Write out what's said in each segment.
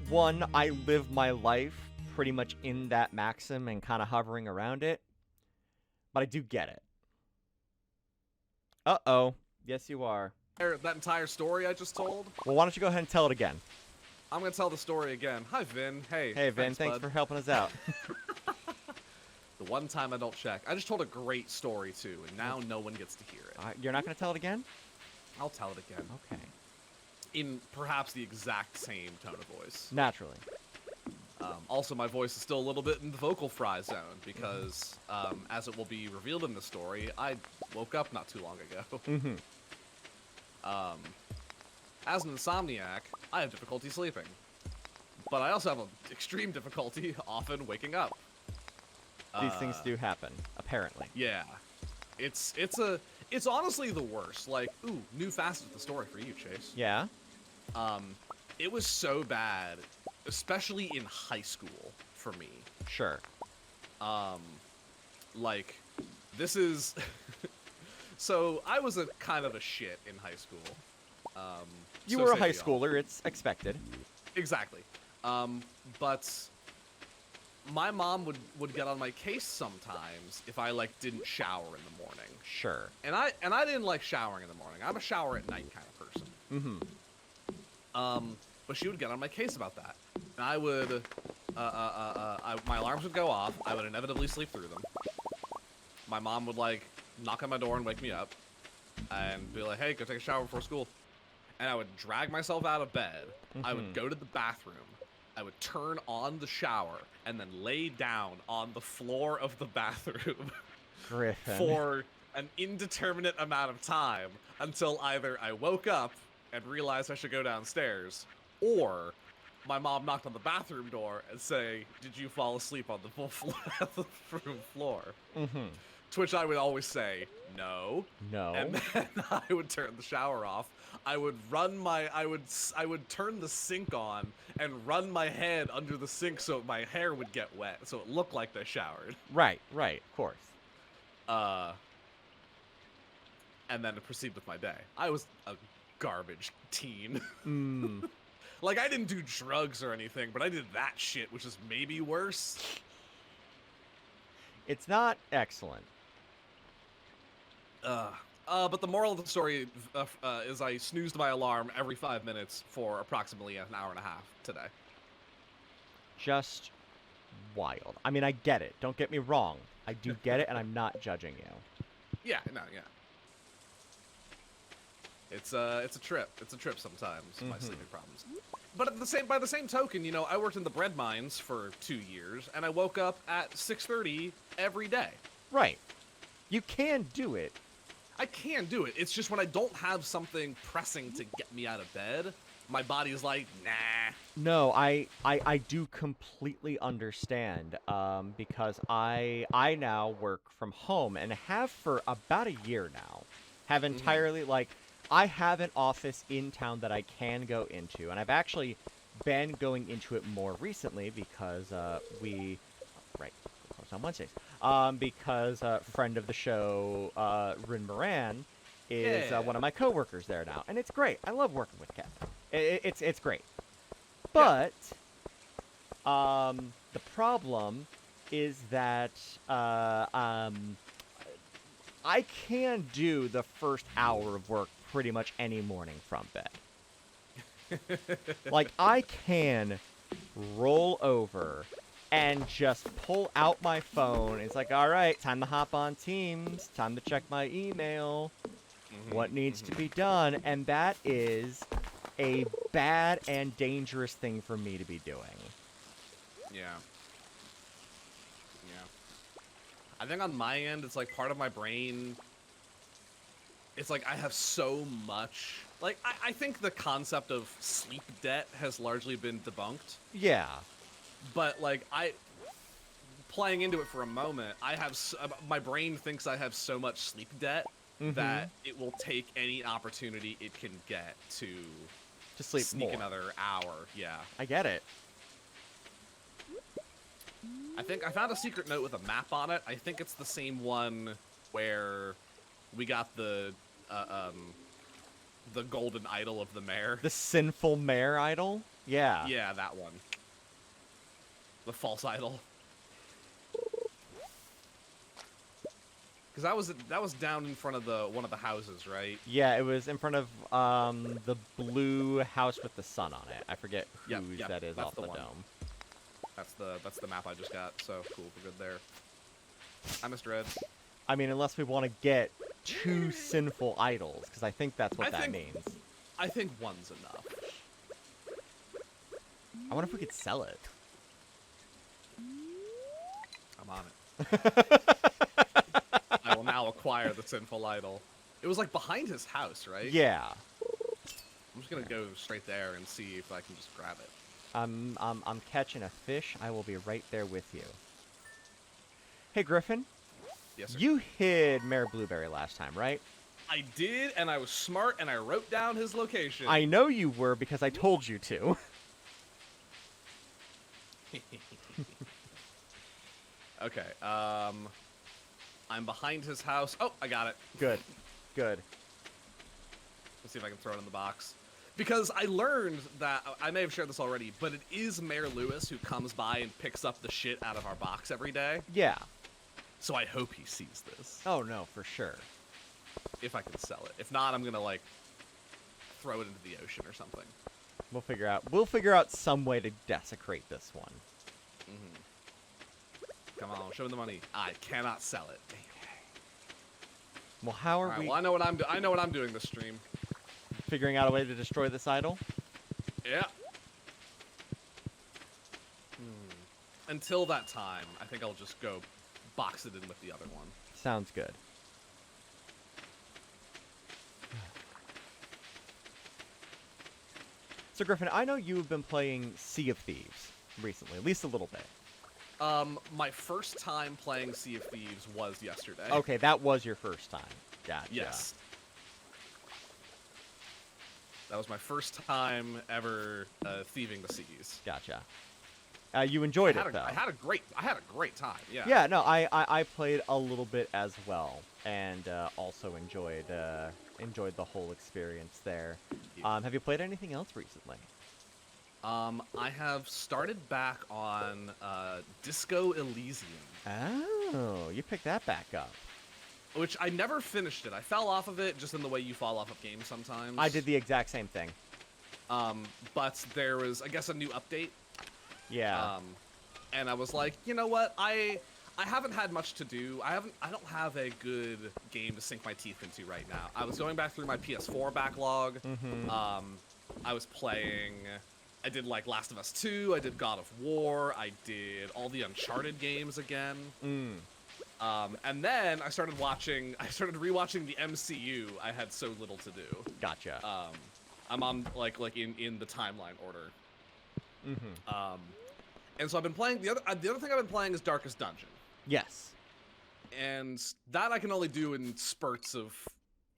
one, I live my life pretty much in that maxim and kind of hovering around it, but I do get it. Uh-oh. Yes, you are. That entire story I just told? Well, why don't you go ahead and tell it again? I'm gonna tell the story again. Hi, Vin. Hey. Hey, Vin, thanks bud. for helping us out. The one time I don't check. I just told a great story, too, and now no one gets to hear it. You're not going to tell it again? I'll tell it again. Okay. In perhaps the exact same tone of voice. Naturally. Also, my voice is still a little bit in the vocal fry zone because, as it will be revealed in the story, I woke up not too long ago. Mm-hmm. As an insomniac, I have difficulty sleeping. But I also have an extreme difficulty often waking up. These things do happen, apparently. Yeah. It's honestly the worst. Like, ooh, new facet of the story for you, Chase. Yeah? It was so bad, especially in high school for me. Sure. Like, this is... So, I was a kind of a shit in high school. You so were a say high we all. schooler, it's expected. Exactly. But my mom would get on my case sometimes if I, like, didn't shower in the morning. Sure. And I didn't like showering in the morning. I'm a shower at night kind of person. Mm-hmm. But she would get on my case about that. And I would, my alarms would go off. I would inevitably sleep through them. My mom would, like, knock on my door and wake me up. And be like, hey, go take a shower before school. And I would drag myself out of bed. I would go to the bathroom. I would turn on the shower and then lay down on the floor of the bathroom Griffin. for an indeterminate amount of time until either I woke up and realized I should go downstairs, or my mom knocked on the bathroom door and say, did you fall asleep on the bathroom floor? Mm-hmm. To which I would always say, no. No. And then I would turn the shower off. I would turn the sink on and run my head under the sink so my hair would get wet, so it looked like I showered. Right, of course. And then to proceed with my day. I was a garbage teen. Mm. Like, I didn't do drugs or anything, but I did that shit, which is maybe worse. It's not excellent. But the moral of the story is I snoozed my alarm every 5 minutes for approximately an hour and a half today. Just wild. I mean, I get it. Don't get me wrong. I do get it, and I'm not judging you. Yeah, no, yeah. It's a trip. It's a trip sometimes, my sleeping problems. But by the same token, you know, I worked in the bread mines for 2 years, and I woke up at 6:30 every day. Right. You can do it. I can do it. It's just when I don't have something pressing to get me out of bed, my body's like, nah. No, I do completely understand, because I now work from home and have for about a year now. Have entirely, like, I have an office in town that I can go into, and I've actually been going into it more recently because right, close on Wednesdays, because friend of the show, Rin Moran, is one of my coworkers there now, and it's great. I love working with Kat. It's great. But the problem is that I can do the first hour of work pretty much any morning from bed. Like, I can roll over and just pull out my phone. It's like, all right, time to hop on Teams, time to check my email, what needs to be done, and that is a bad and dangerous thing for me to be doing. Yeah. Yeah. I think on my end, it's like part of my brain, it's like I have so much. Like, I think the concept of sleep debt has largely been debunked. Yeah. But, like, playing into it for a moment, my brain thinks I have so much sleep debt that it will take any opportunity it can get to sleep sneak more. another hour. Yeah. I get it. I think I found a secret note with a map on it. I think it's the same one where we got the golden idol of the mayor. The sinful mare idol? Yeah. Yeah, that one. The false idol. Because that was down in front of one of the houses, right? Yeah, it was in front of the blue house with the sun on it. I forget Yep, whose yep, that is that's off the the one. dome. That's the map I just got. So cool, we're good there. Hi, Mr. Ed. I mean, unless we want to get two sinful idols, because I think that's what that means. I think one's enough. I wonder if we could sell it. I'm on it. I will now acquire the sinful idol. It was like behind his house, right? Yeah. I'm just gonna go straight there and see if I can just grab it. I'm catching a fish. I will be right there with you. Hey, Griffin. Yes, sir. You hid Mayor Blueberry last time, right? I did, and I was smart, and I wrote down his location. I know you were because I told you to. Okay, I'm behind his house. Oh, I got it. Good. Good. Let's see if I can throw it in the box. Because I learned that, I may have shared this already, but it is Mayor Lewis who comes by and picks up the shit out of our box every day. Yeah. So I hope he sees this. Oh, no, for sure. If I can sell it. If not, I'm gonna, like, throw it into the ocean or something. We'll figure out some way to desecrate this one. Come on, show me the money. I cannot sell it. Well, how are we Well, I know what I'm doing this stream. figuring out a way to destroy this idol? Yeah. Until that time, I think I'll just go box it in with the other one. Sounds good. So, Griffin, I know you've been playing Sea of Thieves recently, at least a little bit. My first time playing Sea of Thieves was yesterday. Okay, that was your first time. Gotcha. Yes. That was my first time ever thieving the seas. Gotcha. You enjoyed it, though. I had a great time. Yeah. Yeah, no, I played a little bit as well, and also enjoyed the whole experience there. Have you played anything else recently? I have started back on Disco Elysium. Oh, you picked that back up. Which I never finished it. I fell off of it just in the way you fall off of games sometimes. I did the exact same thing. But there was, I guess, a new update. Yeah. And I was like, you know what? I haven't had much to do. I don't have a good game to sink my teeth into right now. I was going back through my PS4 backlog. I was playing. I did like Last of Us 2. I did God of War. I did all the Uncharted games again. And then I started rewatching the MCU. I had so little to do. Gotcha. I'm on like in the timeline order. And so I've been playing the other thing I've been playing is Darkest Dungeon. Yes. And that I can only do in spurts of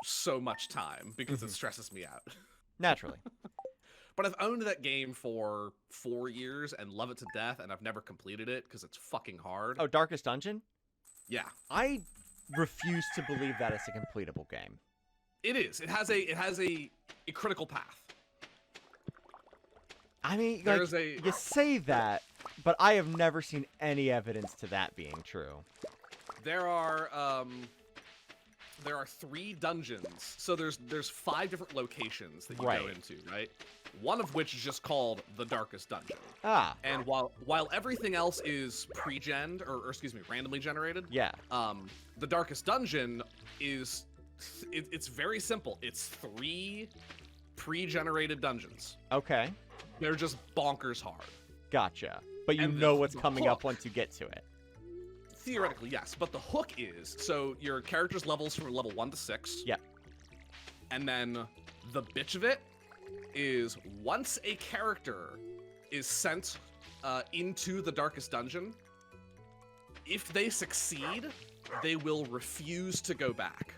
so much time because it stresses me out. Naturally. But I've owned that game for 4 years and love it to death, and I've never completed it because it's fucking hard. Oh, Darkest Dungeon? Yeah. I refuse to believe that it's a completable game. It is. It has a critical path. I mean, There's like, you say that, but I have never seen any evidence to that being true. There are 3 dungeons. So there's 5 different locations that you go into, right? One of which is just called the Darkest Dungeon. Ah. And while everything else is pre-gened, or excuse me, randomly generated. Yeah. The Darkest Dungeon is it's very simple. It's 3 pre-generated dungeons. Okay. They're just bonkers hard. Gotcha. But you And know the what's coming up hook- once you get to it. Theoretically, yes. But the hook is, so your character's levels from level 1 to 6. Yeah. And then the bitch of it is once a character is sent into the Darkest Dungeon, if they succeed, they will refuse to go back.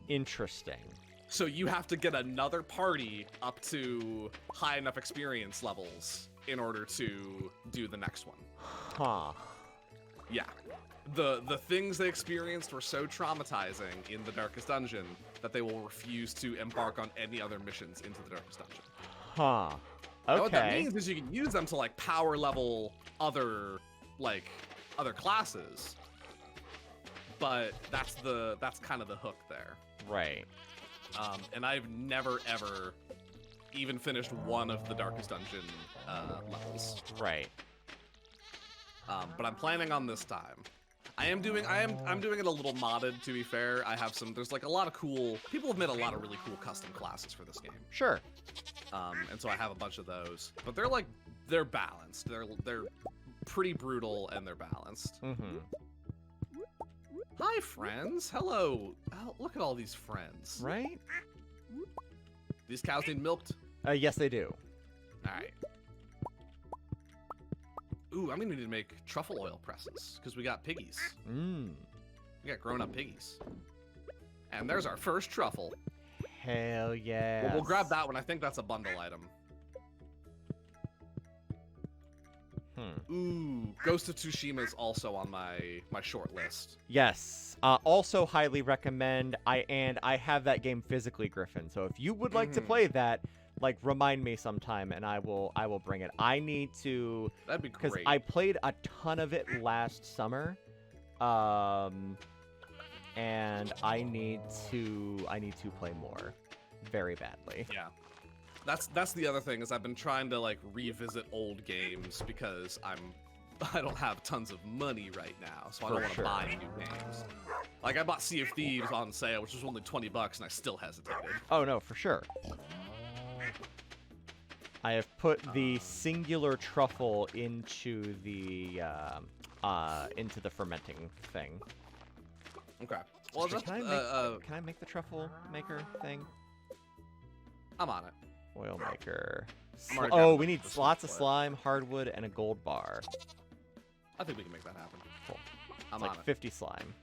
Interesting. So you have to get another party up to high enough experience levels in order to do the next one. Huh. Yeah. The things they experienced were so traumatizing in the Darkest Dungeon that they will refuse to embark on any other missions into the Darkest Dungeon. Huh. Now what that Okay. means is you can use them to like power level other classes. But that's kind of the hook there. Right. And I've never ever even finished one of the Darkest Dungeon levels. Right. But I'm planning on this time. I'm doing it a little modded, to be fair. There's like a lot of cool, people have made a lot of really cool custom classes for this game. Sure. And so I have a bunch of those, but they're balanced. They're pretty brutal and they're balanced. Mm-hmm. Hi, friends. Hello. Oh, look at all these friends. Right? These cows need milked. Yes, they do. All right. Ooh, I'm gonna need to make truffle oil presses because we got piggies. Mm. We got grown-up piggies. And there's our first truffle. Hell yeah. We'll grab that one. I think that's a bundle item. Ooh, Ghost of Tsushima is also on my short list. Yes. Also highly recommend. I have that game physically, Griffin. So if you would like to play that, like remind me sometime and I will bring it. I need to. That'd be great. Because I played a ton of it last summer. And I need to play more very badly. Yeah. That's the other thing is I've been trying to like revisit old games because I don't have tons of money right now, so I don't want to buy new games. Like I bought Sea of Thieves on sale, which was only $20, and I still hesitated. Oh no, for sure. I have put the singular truffle into the fermenting thing. Okay. Well, Actually, can I make the truffle maker thing? I'm on it. Oil maker. I'm already Oh, grabbing we need the lots of oil. slime, hardwood, and a gold bar. I think we can make that happen. Cool. I'm It's on like it. 50 slime.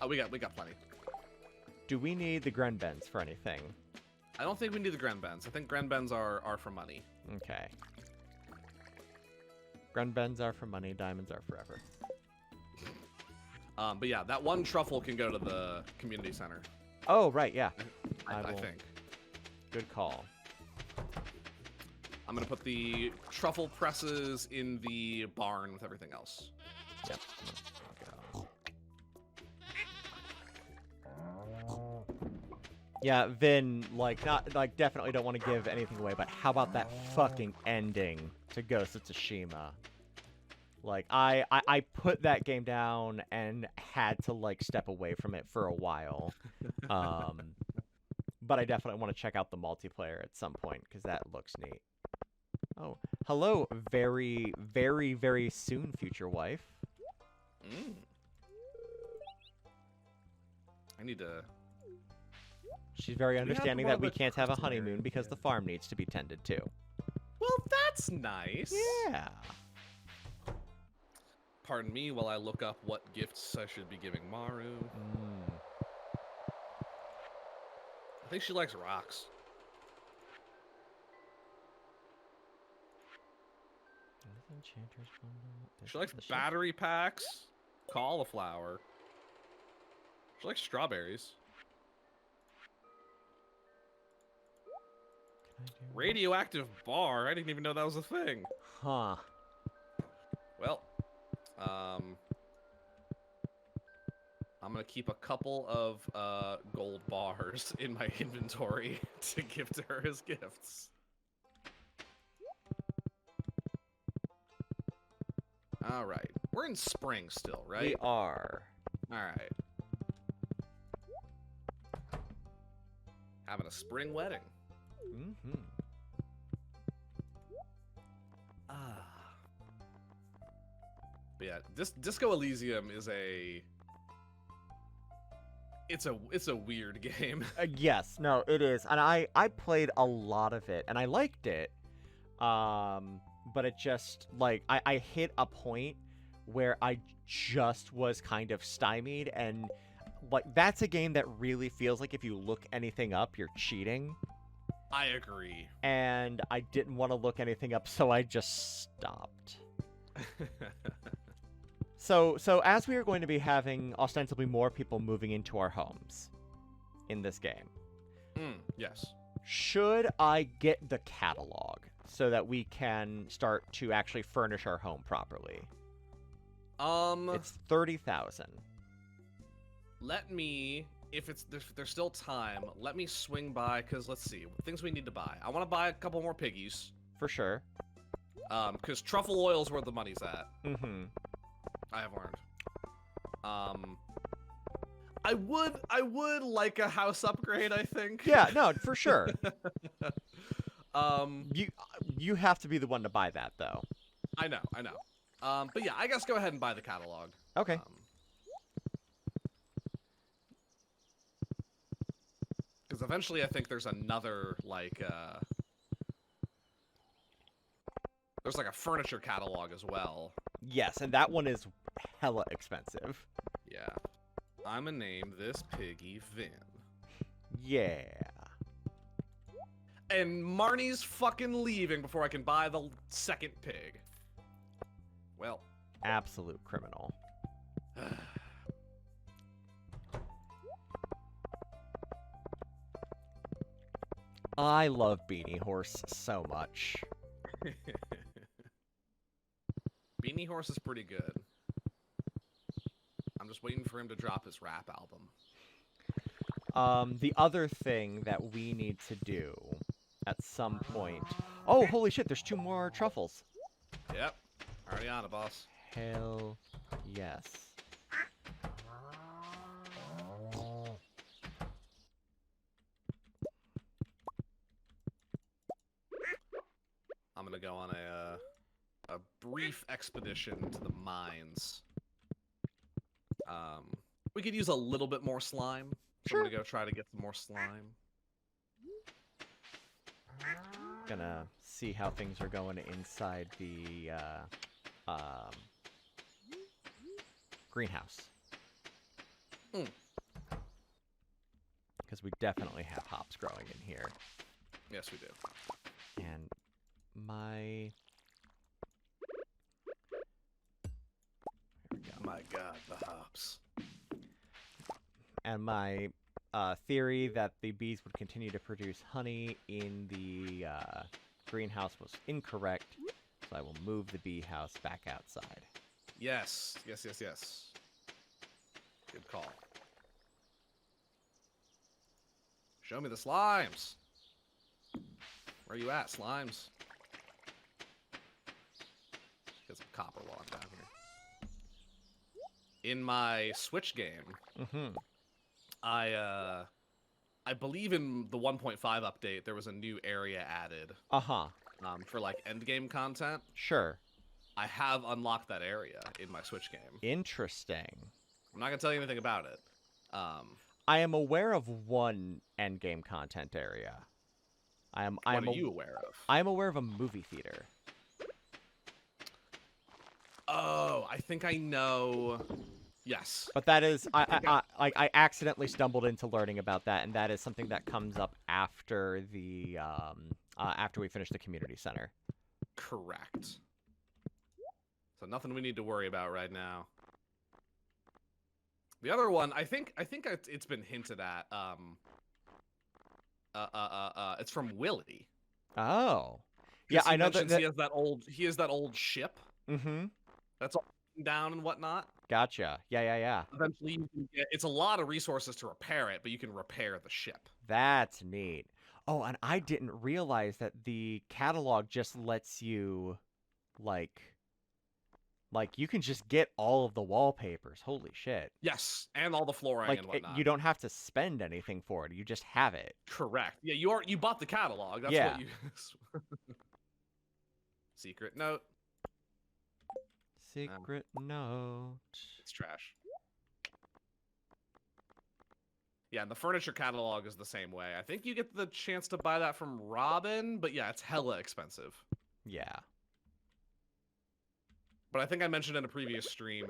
Oh, we got plenty. Do we need the Grenbens for anything? I don't think we need the Grenbens. I think Grenbens are for money. Okay. Grenbens are for money, diamonds are forever. But yeah, that one truffle can go to the community center. Oh, right, yeah. I will- think. Good call. I'm gonna put the truffle presses in the barn with everything else. Yep. Yeah, Vin, definitely don't want to give anything away, but how about that fucking ending to Ghost of Tsushima? Like, I put that game down and had to, step away from it for a while. But I definitely want to check out the multiplayer at some point, because that looks neat. Oh, hello, very, very, very soon, future wife. I need to... She's very understanding that we about can't have a Christmas honeymoon area? because the farm needs to be tended to. Well, that's nice. Yeah. Pardon me while I look up what gifts I should be giving Maru. I think she likes rocks. She likes battery packs, cauliflower. She likes strawberries. Radioactive bar? I didn't even know that was a thing. Huh. Well, I'm gonna keep a couple of gold bars in my inventory to give to her as gifts. All right, we're in spring still, right? We are. All right. Having a spring wedding. Mm-hmm. But yeah, Disco Elysium is it's a weird game. Yes, no, it is. And I played a lot of it, and I liked it. But it just, I hit a point where I just was kind of stymied, and, that's a game that really feels like if you look anything up, you're cheating. I agree. And I didn't want to look anything up, so I just stopped. So as we are going to be having ostensibly more people moving into our homes in this game. Yes. Should I get the catalog so that we can start to actually furnish our home properly? It's 30,000. Let me, if there's still time, let me swing by, because let's see, things we need to buy. I want to buy a couple more piggies. For sure. Because truffle oil's where the money's at. Mm-hmm. I have learned. I would like a house upgrade, I think. Yeah, no, for sure. Um, You have to be the one to buy that, though. I know. But yeah, I guess go ahead and buy the catalog. Okay. Because eventually I think there's another, like, there's like a furniture catalog as well. Yes, and that one is hella expensive. Yeah. I'ma name this piggy Vin. Yeah. And Marnie's fucking leaving before I can buy the second pig. Well. Absolute criminal. I love Beanie Horse so much. Beanie Horse is pretty good. I'm just waiting for him to drop his rap album. The other thing that we need to do at some point... Oh, holy shit, there's 2 more truffles. Yep. Already on it, boss. Hell yes. I'm gonna go on a brief expedition to the mines. We could use a little bit more slime. So I'm gonna go try to get some more slime. Gonna see how things are going inside the greenhouse. Because we definitely have hops growing in here. Yes, we do. And my... There we go. My god, the hops. And my theory that the bees would continue to produce honey in the greenhouse was incorrect, so I will move the bee house back outside. Yes. Good call. Show me the slimes. Where are you at, slimes? Get some copper while I'm down here. In my Switch game, I believe in the 1.5 update, there was a new area added. For like end game content. Sure. I have unlocked that area in my Switch game. Interesting. I'm not gonna tell you anything about it. I am aware of one end game content area. What are you aware of? I am aware of a movie theater. Oh, I think I know. Yes. But that is, I accidentally stumbled into learning about that, and that is something that comes up after the, after we finish the community center. Correct. So nothing we need to worry about right now. The other one, I think it's been hinted at. It's from Willy. Oh. Yeah, I know that he has that old ship. Mm-hmm. That's all down and whatnot. Gotcha. Yeah. Eventually, you can it's a lot of resources to repair it, but you can repair the ship. That's neat. Oh, and I didn't realize that the catalog just lets you, like you can just get all of the wallpapers. Holy shit. Yes, and all the flooring and whatnot. You don't have to spend anything for it. You just have it. Correct. Yeah, you bought the catalog. That's what you... Secret note. Secret note. It's trash. Yeah, and the furniture catalog is the same way. I think you get the chance to buy that from Robin, but yeah, it's hella expensive. Yeah. But I think I mentioned in a previous stream,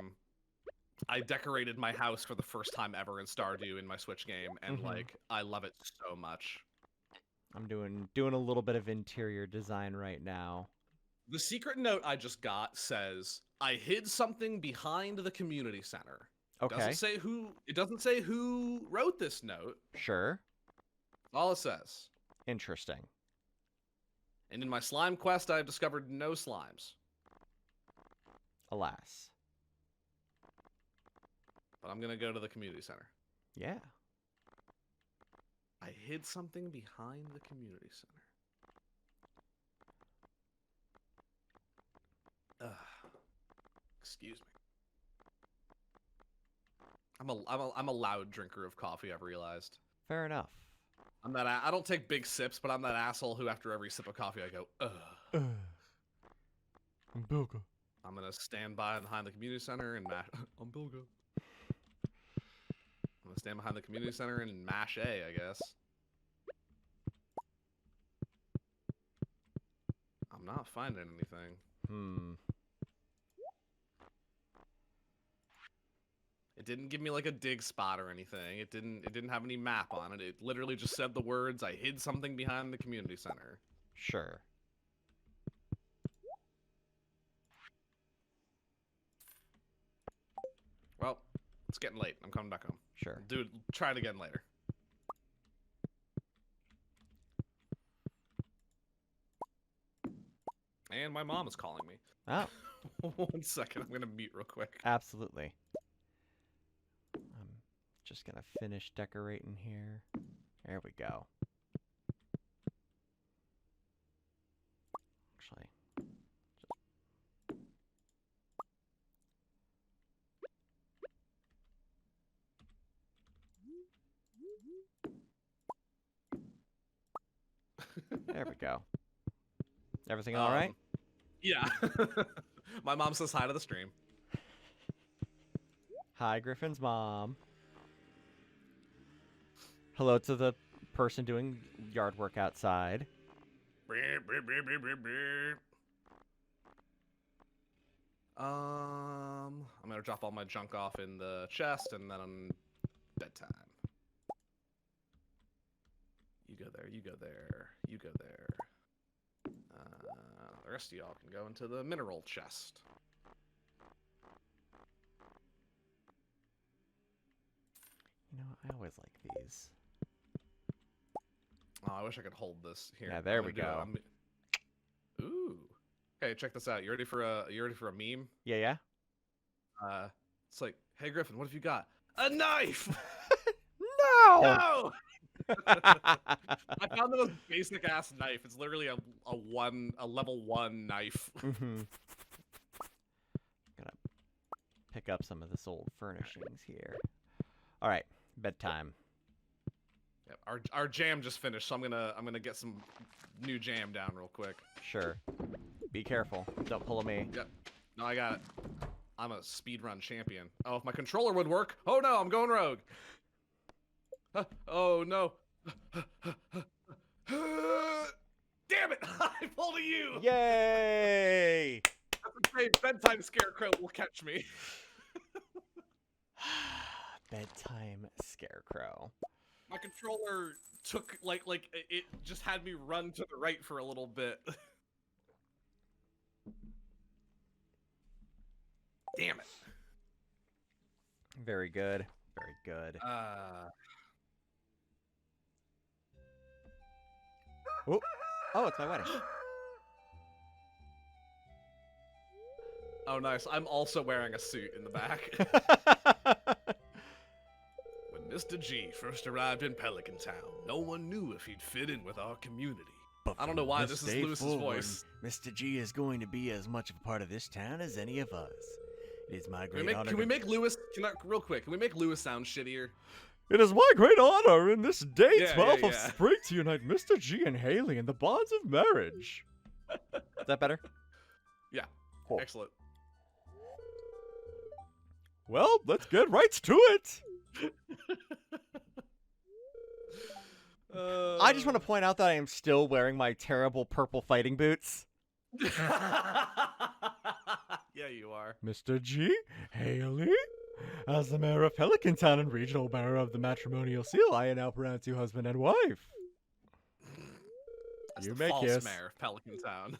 I decorated my house for the first time ever in Stardewd in my Switch game, and like, I love it so much. I'm doing a little bit of interior design right now. The secret note I just got says, I hid something behind the community center. Okay. It doesn't say who wrote this note. Sure. All it says. Interesting. And in my slime quest, I have discovered no slimes. Alas. But I'm gonna go to the community center. Yeah. I hid something behind the community center. Excuse me. I'm a loud drinker of coffee, I've realized. Fair enough. I don't take big sips, but I'm that asshole who after every sip of coffee I go, ugh. I'm Bilga. I'm gonna stand behind the community center and mash. I'm Bilga. I'm gonna stand behind the community center and mash A, I guess. I'm not finding anything. It didn't give me like a dig spot or anything. It didn't have any map on it. It literally just said the words, I hid something behind the community center. Sure. Well, it's getting late. I'm coming back home. Sure. Dude, try it again later. And my mom is calling me. Oh. 1 second. I'm going to mute real quick. Absolutely. I'm just gonna finish decorating here. There we go. Actually, there we go. Everything all right? Yeah. My mom says hi to the stream. Hi, Griffin's mom. Hello to the person doing yard work outside. I'm gonna drop all my junk off in the chest and then on bedtime. You go there, you go there, you go there. The rest of y'all can go into the mineral chest. You know, I always like these. Oh, I wish I could hold this here. Yeah, there we go. Ooh. Okay, check this out. You ready for a meme? Yeah. It's like, hey Griffin, what have you got? A knife. No. No. I found the most basic ass knife. It's literally a level 1 knife. Gonna pick up some of this old furnishings here. All right, bedtime. Yep, our jam just finished, so I'm gonna get some new jam down real quick. Sure. Be careful. Don't pull a me. Yep. No, I got it. I'm a speedrun champion. Oh, if my controller would work. Oh no, I'm going rogue. Oh no. Damn it! I pulled a U. Yay! That's okay. Bedtime scarecrow will catch me. Bedtime scarecrow. My controller took like it just had me run to the right for a little bit. Damn it. Very good. Very good. Oh, it's my wedding. Oh, nice. I'm also wearing a suit in the back. When Mr. G first arrived in Pelican Town, no one knew if he'd fit in with our community. But I don't know why this is Lewis's voice. Mr. G is going to be as much of a part of this town as any of us. It is my great honor. Can we make Lewis? Real quick? Can we make Lewis sound shittier? It is my great honor in this day, Yeah, 12th yeah, of yeah. spring, to unite Mr. G and Haley in the bonds of marriage. Is that better? Yeah. Cool. Excellent. Well, let's get right to it. I just want to point out that I am still wearing my terrible purple fighting boots. Yeah, you are. Mr. G, Haley, as the mayor of Pelican Town and regional bearer of the matrimonial seal, I now pronounce you husband and wife. That's You the may false kiss. mayor of Pelican Town.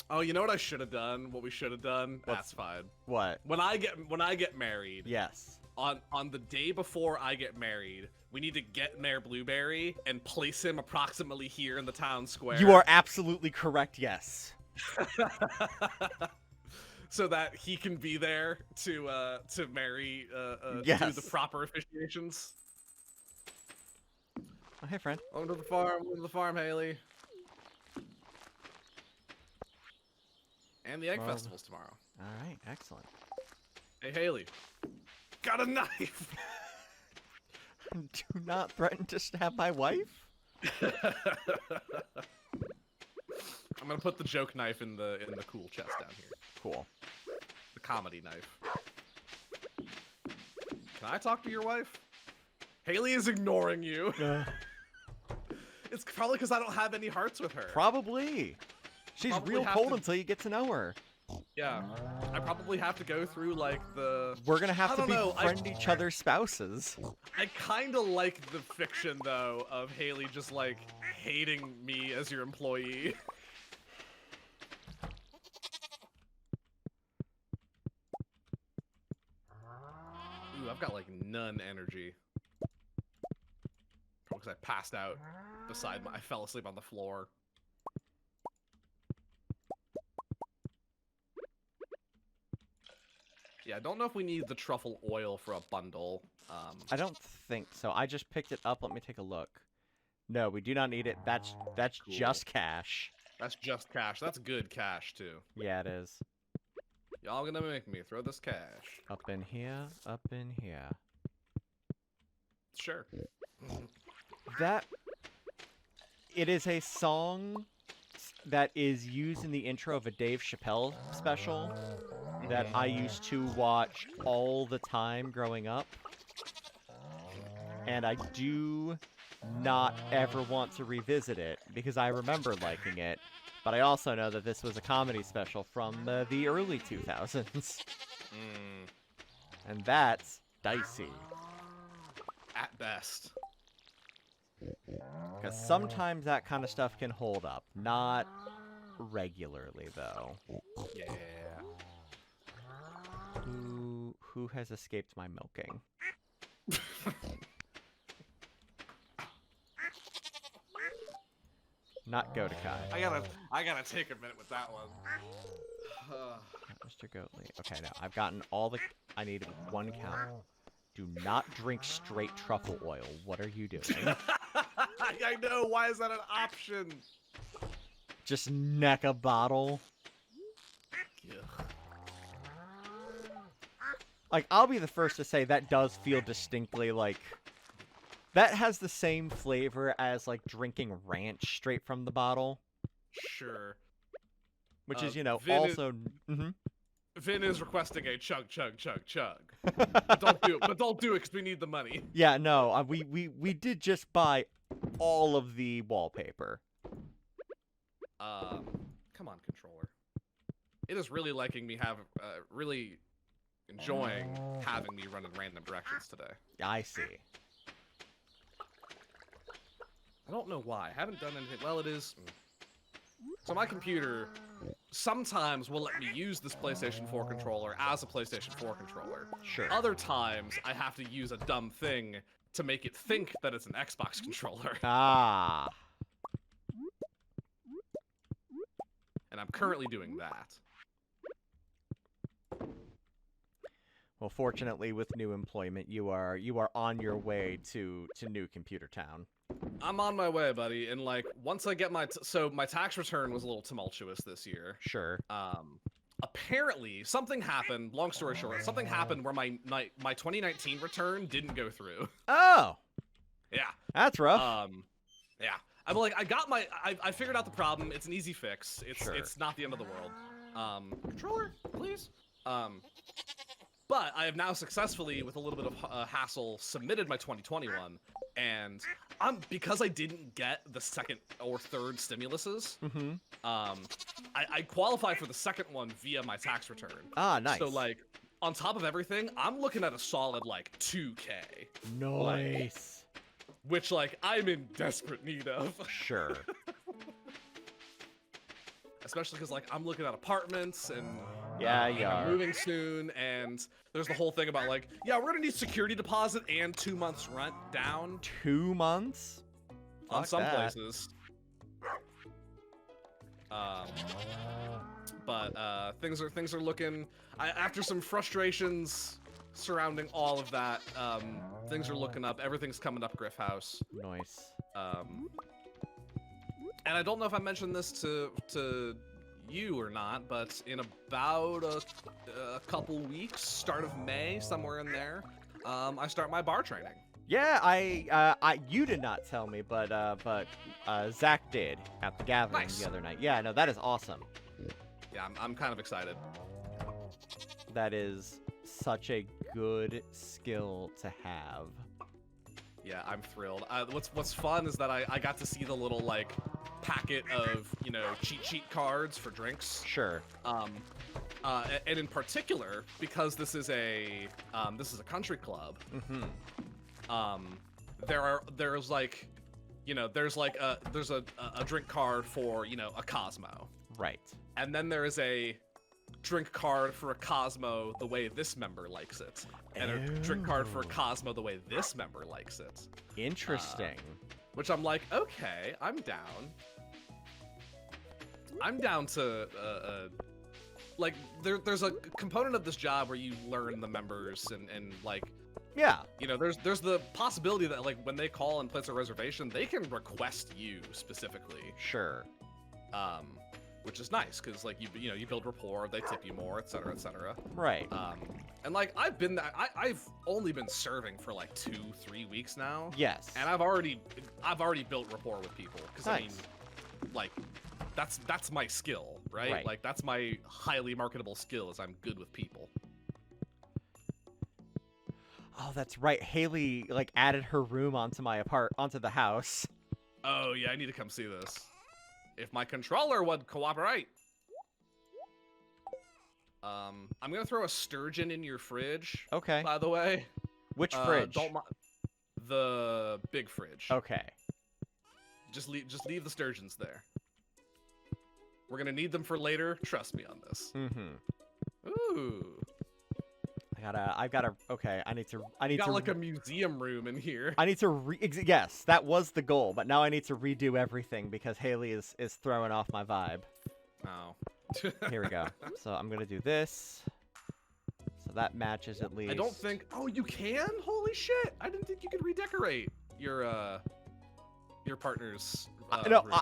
Oh, you know what I should have done? What we should have done? What's- That's fine. What? When I get married, Yes. on the day before I get married, we need to get Mayor Blueberry and place him approximately here in the town square. You are absolutely correct, yes. So that he can be there to marry do Yes. the proper officiations. Oh, hey, friend. Welcome to the farm, Haley. And the egg Well, festival's tomorrow. All right, excellent. Hey, Haley. Got a knife! Do not threaten to stab my wife. I'm gonna put the joke knife in the cool chest down here. Cool. The comedy knife. Can I talk to your wife? Haley is ignoring you. It's probably because I don't have any hearts with her. Probably. She's Probably real have cold to- until you get to know her. Yeah. I probably have to go through like the. We're gonna I have to don't know, befriend each other's spouses. I kind of like the fiction though of Haley just like hating me as your employee. Ooh, I've got like none energy. Probably because I passed out beside I fell asleep on the floor. Yeah, I don't know if we need the truffle oil for a bundle. I don't think so. I just picked it up. Let me take a look. No, we do not need it. That's Cool. just cash. That's just cash. That's good cash too. Yeah, it is. Y'all gonna make me throw this cash? Up in here, up in here. Sure. That it is a song that is used in the intro of a Dave Chappelle special that I used to watch all the time growing up. And I do not ever want to revisit it because I remember liking it. But I also know that this was a comedy special from the early 2000s. Mm, And that's dicey. at best. Because sometimes that kind of stuff can hold up. Not regularly, though. Yeah. Who has escaped my milking? Not Godokai. I gotta take a minute with that one. Mr. Goatley. Okay, now I've gotten all the. I need one count. Do not drink straight truffle oil. What are you doing? I know. Why is that an option? Just neck a bottle. Ugh. Like, I'll be the first to say that does feel distinctly like. That has the same flavor as, like, drinking ranch straight from the bottle. Sure. Which is, you know, Vin is- also. Vin is requesting a chug, chug, chug, chug. But don't do it. But don't do it because we need the money. Yeah, no, we did just buy all of the wallpaper. Come on, controller. It is really liking me really enjoying having me run in random directions today. I see. I don't know why. I haven't done anything. Well, it is. So my computer sometimes will let me use this PlayStation 4 controller as a PlayStation 4 controller. Sure. Other times, I have to use a dumb thing to make it think that it's an Xbox controller. Ah. And I'm currently doing that. Well, fortunately, with new employment, you are on your way to New Computer Town. I'm on my way, buddy. And like, once I get my so my tax return was a little tumultuous this year. Sure. Apparently something happened. Long story short, something happened where my 2019 return didn't go through. Oh, Yeah. that's rough. Yeah. I'm like, I figured out the problem. It's an easy fix. Sure. It's not the end of the world. Controller, please. But I have now successfully, with a little bit of hassle, submitted my 2021, and because I didn't get the second or third stimuluses, I qualify for the second one via my tax return. Ah, nice. So like, on top of everything, I'm looking at a solid like 2K, Nice. which like I'm in desperate need of. Sure. especially because like I'm looking at apartments and Yeah, you I'm are. moving soon, and there's the whole thing about like, yeah, we're gonna need security deposit and 2 months rent down 2 months? on Fuck some that. places. But things are looking. After some frustrations surrounding all of that, things are looking up. Everything's coming up, Griff House. Nice. And I don't know if I mentioned this to you or not, but in about a couple weeks, start of May, somewhere in there, I start my bar training. Yeah, you did not tell me, but Zach did at the gathering Nice. the other night. Yeah, no, that is awesome. Yeah, I'm kind of excited. That is such a good skill to have. Yeah, I'm thrilled. What's fun is that I got to see the little like packet of cheat sheet cards for drinks. Sure. And in particular, because this is a country club. Mm-hmm. There's a drink card for a Cosmo, Right. and then there is a drink card for a Cosmo the way this member likes it, and a drink card for a Cosmo the way this member likes it. Interesting. Which I'm like, okay, I'm down. I'm down to like there's a component of this job where you learn the members and like. Yeah. There's the possibility that like when they call and place a reservation, they can request you specifically, Sure. which is nice because like you build rapport, they tip you more, etc., etc. Right. And like I've only been serving for like 2-3 weeks now. Yes. And I've already built rapport with people because I mean, Nice. like that's my skill, right? Right. Like that's my highly marketable skill is I'm good with people. Oh, that's right. Haley like added her room onto the house. Oh yeah, I need to come see this. If my controller would cooperate. I'm gonna throw a sturgeon in your fridge. Okay. By the way. Which fridge? The big fridge. Okay. Just leave the sturgeons there. We're gonna need them for later. Trust me on this. Mm-hmm. Ooh. Okay, I need Got to like a museum room in here. I need to yes, that was the goal, but now I need to redo everything because Haley is throwing off my vibe. Oh. Here we go. So I'm gonna do this. So that matches at least. I don't think. Oh, you can? Holy shit! I didn't think you could redecorate your partner's. No, room.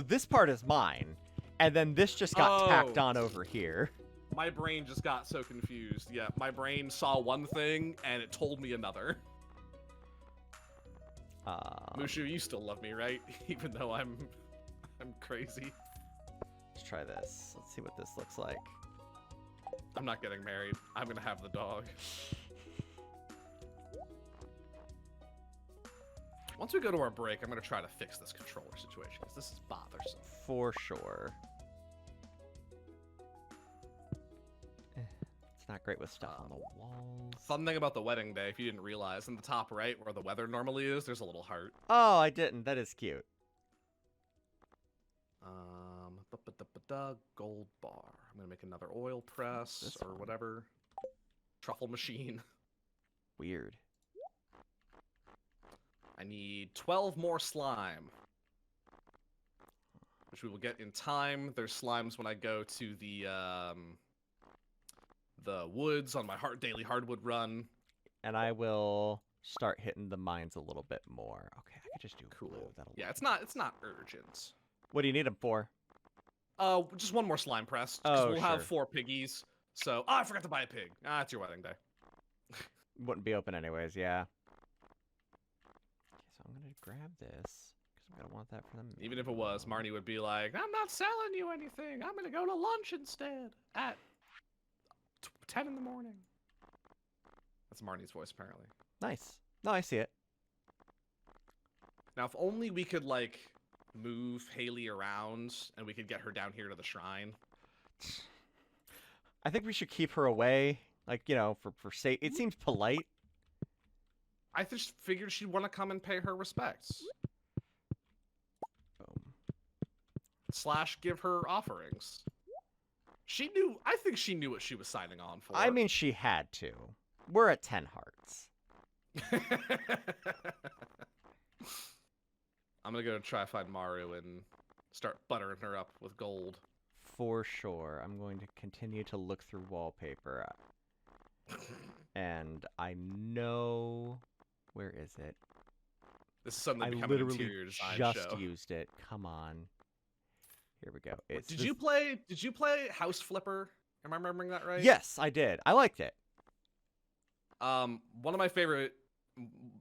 this part is mine, and then this just got tacked Oh. on over here. My brain just got so confused. Yeah, my brain saw one thing and it told me another. Mushu, you still love me, right? Even though I'm crazy. Let's try this. Let's see what this looks like. I'm not getting married. I'm gonna have the dog. Once we go to our break, I'm gonna try to fix this controller situation because this is bothersome. For sure. It's not great with stuff on the walls. Fun thing about the wedding day, if you didn't realize, in the top right where the weather normally is, there's a little heart. Oh, I didn't. That is cute. Gold bar. I'm gonna make another oil press This or one. whatever. Truffle machine. Weird. I need 12 more slime, which we will get in time. There's slimes when I go to the woods on my daily hardwood run. And I will start hitting the mines a little bit more. Okay, I could just do Cool. blue. That'll Yeah, work. it's not urgent. What do you need them for? Just one more slime press. Because Oh, we'll have sure. 4 piggies. So, I forgot to buy a pig. It's your wedding day. Wouldn't be open anyways, yeah. Okay, so I'm gonna grab this because I'm gonna want that for them. Even if it was, Marnie would be like, I'm not selling you anything. I'm gonna go to lunch instead at 10 in the morning. That's Marnie's voice, apparently. Nice. No, I see it. Now, if only we could, like, move Haley around and we could get her down here to the shrine. I think we should keep her away, like, for safe. It seems polite. I just figured she'd want to come and pay her respects. Boom. / give her offerings. She knew. I think she knew what she was signing on for. I mean, she had to. We're at 10 hearts. I'm gonna go try to find Maru and start buttering her up with gold. For sure. I'm going to continue to look through wallpaper. And I know... Where is it? This is something I that become an literally interior design just show. used it. Come on. Here we go. It's Did you play House Flipper? Am I remembering that right? Yes, I did. I liked it. One of my favorite,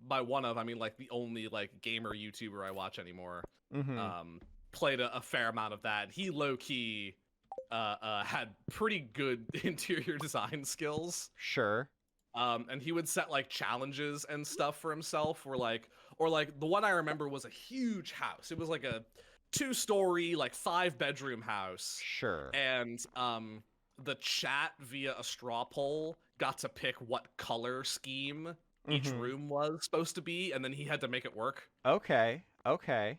by one of, I mean like the only like gamer YouTuber I watch anymore. Mm-hmm. Played a fair amount of that. He low key, had pretty good interior design skills. Sure. And he would set like challenges and stuff for himself, or like the one I remember was a huge house. It was like a 2-story, like 5-bedroom house. Sure. And the chat via a straw poll got to pick what color scheme each room was supposed to be, and then he had to make it work. Okay. Okay.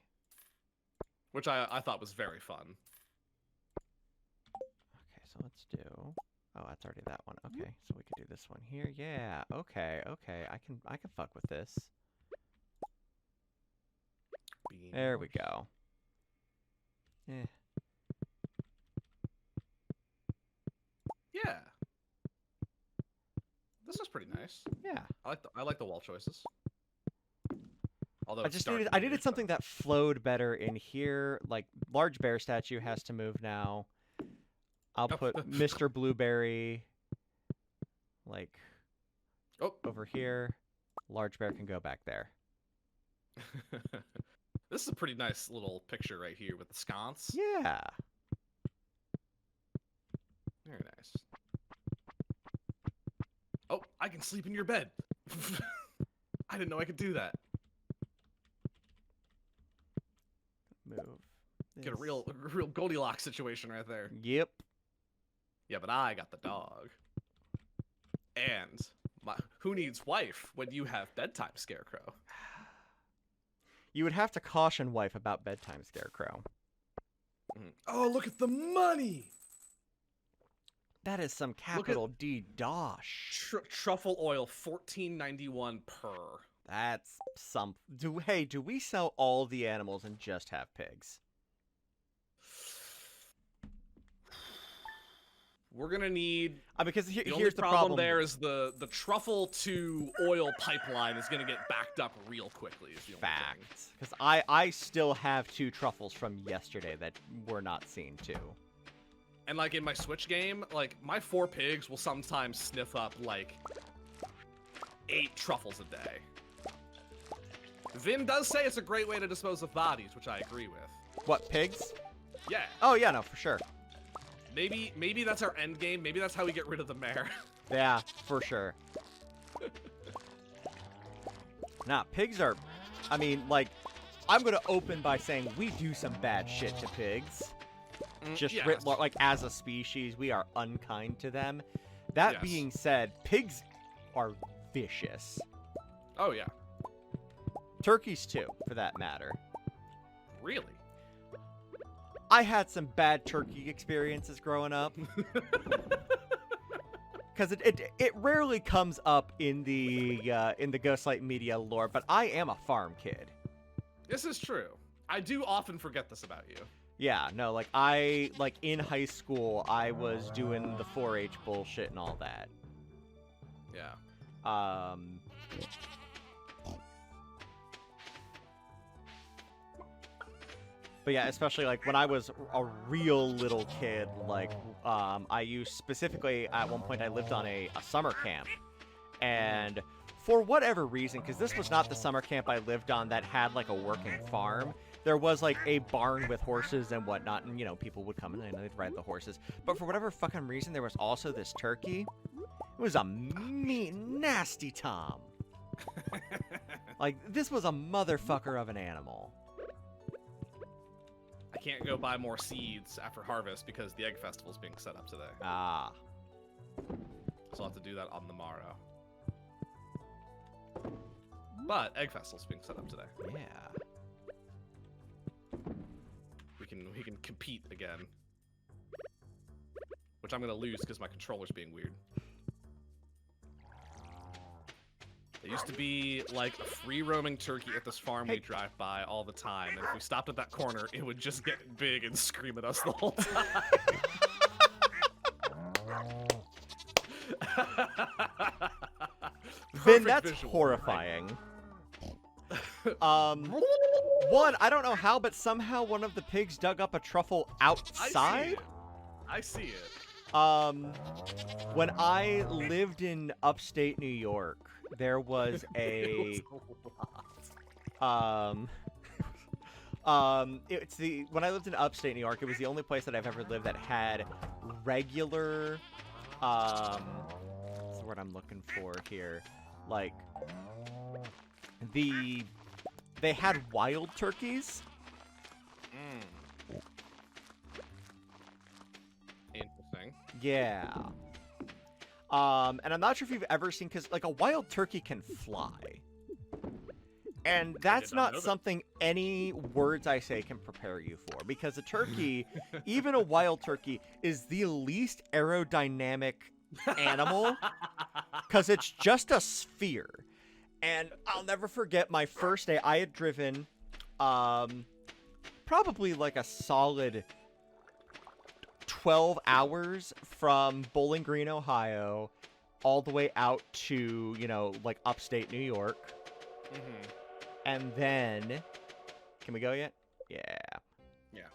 Which I thought was very fun. Okay, so let's do... Oh, that's already that one. Okay, so we could do this one here. Yeah. Okay. Okay. I can fuck with this. There we go. Eh. Yeah. This is pretty nice. Yeah. I like the wall choices. Although I needed something that flowed better in here. Like, large bear statue has to move now. I'll put Mr. Blueberry, like, over here. Large bear can go back there. This is a pretty nice little picture right here with the sconce. Yeah. Very nice. Oh, I can sleep in your bed. I didn't know I could do that. Move. Get a this. real Goldilocks situation right there. Yep. Yeah, but I got the dog. And who needs wife when you have bedtime scarecrow? You would have to caution wife about bedtime scarecrow. Oh, look at the money! That is some capital D dosh. Truffle oil, $14.91 per. That's some. Hey, do we sell all the animals and just have pigs? We're gonna need. Because here's here's the the problem. There is the truffle to oil pipeline is gonna get backed up real quickly. Is the only thing. Fact. Because I still have 2 truffles from yesterday that were not seen too. And like in my Switch game, like my 4 pigs will sometimes sniff up like 8 truffles a day. Vin does say it's a great way to dispose of bodies, which I agree with. What, pigs? Yeah. Oh yeah, no, for sure. Maybe that's our end game. Maybe that's how we get rid of the mayor. Yeah, for sure. Nah, pigs are... I mean, like, I'm gonna open by saying we do some bad shit to pigs. Just yes. like, as a species, we are unkind to them. That Yes. being said, pigs are vicious. Oh yeah. Turkeys too, for that matter. Really? I had some bad turkey experiences growing up. Because it rarely comes up in the Ghostlight Media lore, but I am a farm kid. This is true. I do often forget this about you. Yeah, no, like in high school, I was doing the 4-H bullshit and all that. Yeah. But yeah, especially like when I was a real little kid, like I used specifically at one point I lived on a summer camp, and for whatever reason, because this was not the summer camp I lived on that had like a working farm, there was like a barn with horses and whatnot, and you know people would come and they'd ride the horses. But for whatever fucking reason, there was also this turkey. It was a mean, nasty Tom. Like this was a motherfucker of an animal. I can't go buy more seeds after harvest because the egg festival's being set up today. Ah. So I'll have to do that on the morrow. But egg festival's being set up today. Yeah. We can compete again. Which I'm gonna lose because my controller's being weird. There used to be like a free roaming turkey at this farm we drive by all the time, and if we stopped at that corner, it would just get big and scream at us the whole time. Vin, that's visual, horrifying. One, I don't know how, but somehow one of the pigs dug up a truffle outside. I see it. When I lived in upstate New York, there was a when I lived in upstate New York, it was the only place that I've ever lived that had regular what's the word I'm looking for here? Like they had wild turkeys. Interesting. Yeah. And I'm not sure if you've ever seen, because like a wild turkey can fly. And that's not something any words I say can prepare you for, because a turkey, even a wild turkey, is the least aerodynamic animal, because it's just a sphere. And I'll never forget my first day. I had driven probably like a solid 12 hours from Bowling Green, Ohio, all the way out to, you know, like upstate New York. Mm-hmm. And then, can we go yet? Yeah. Yeah.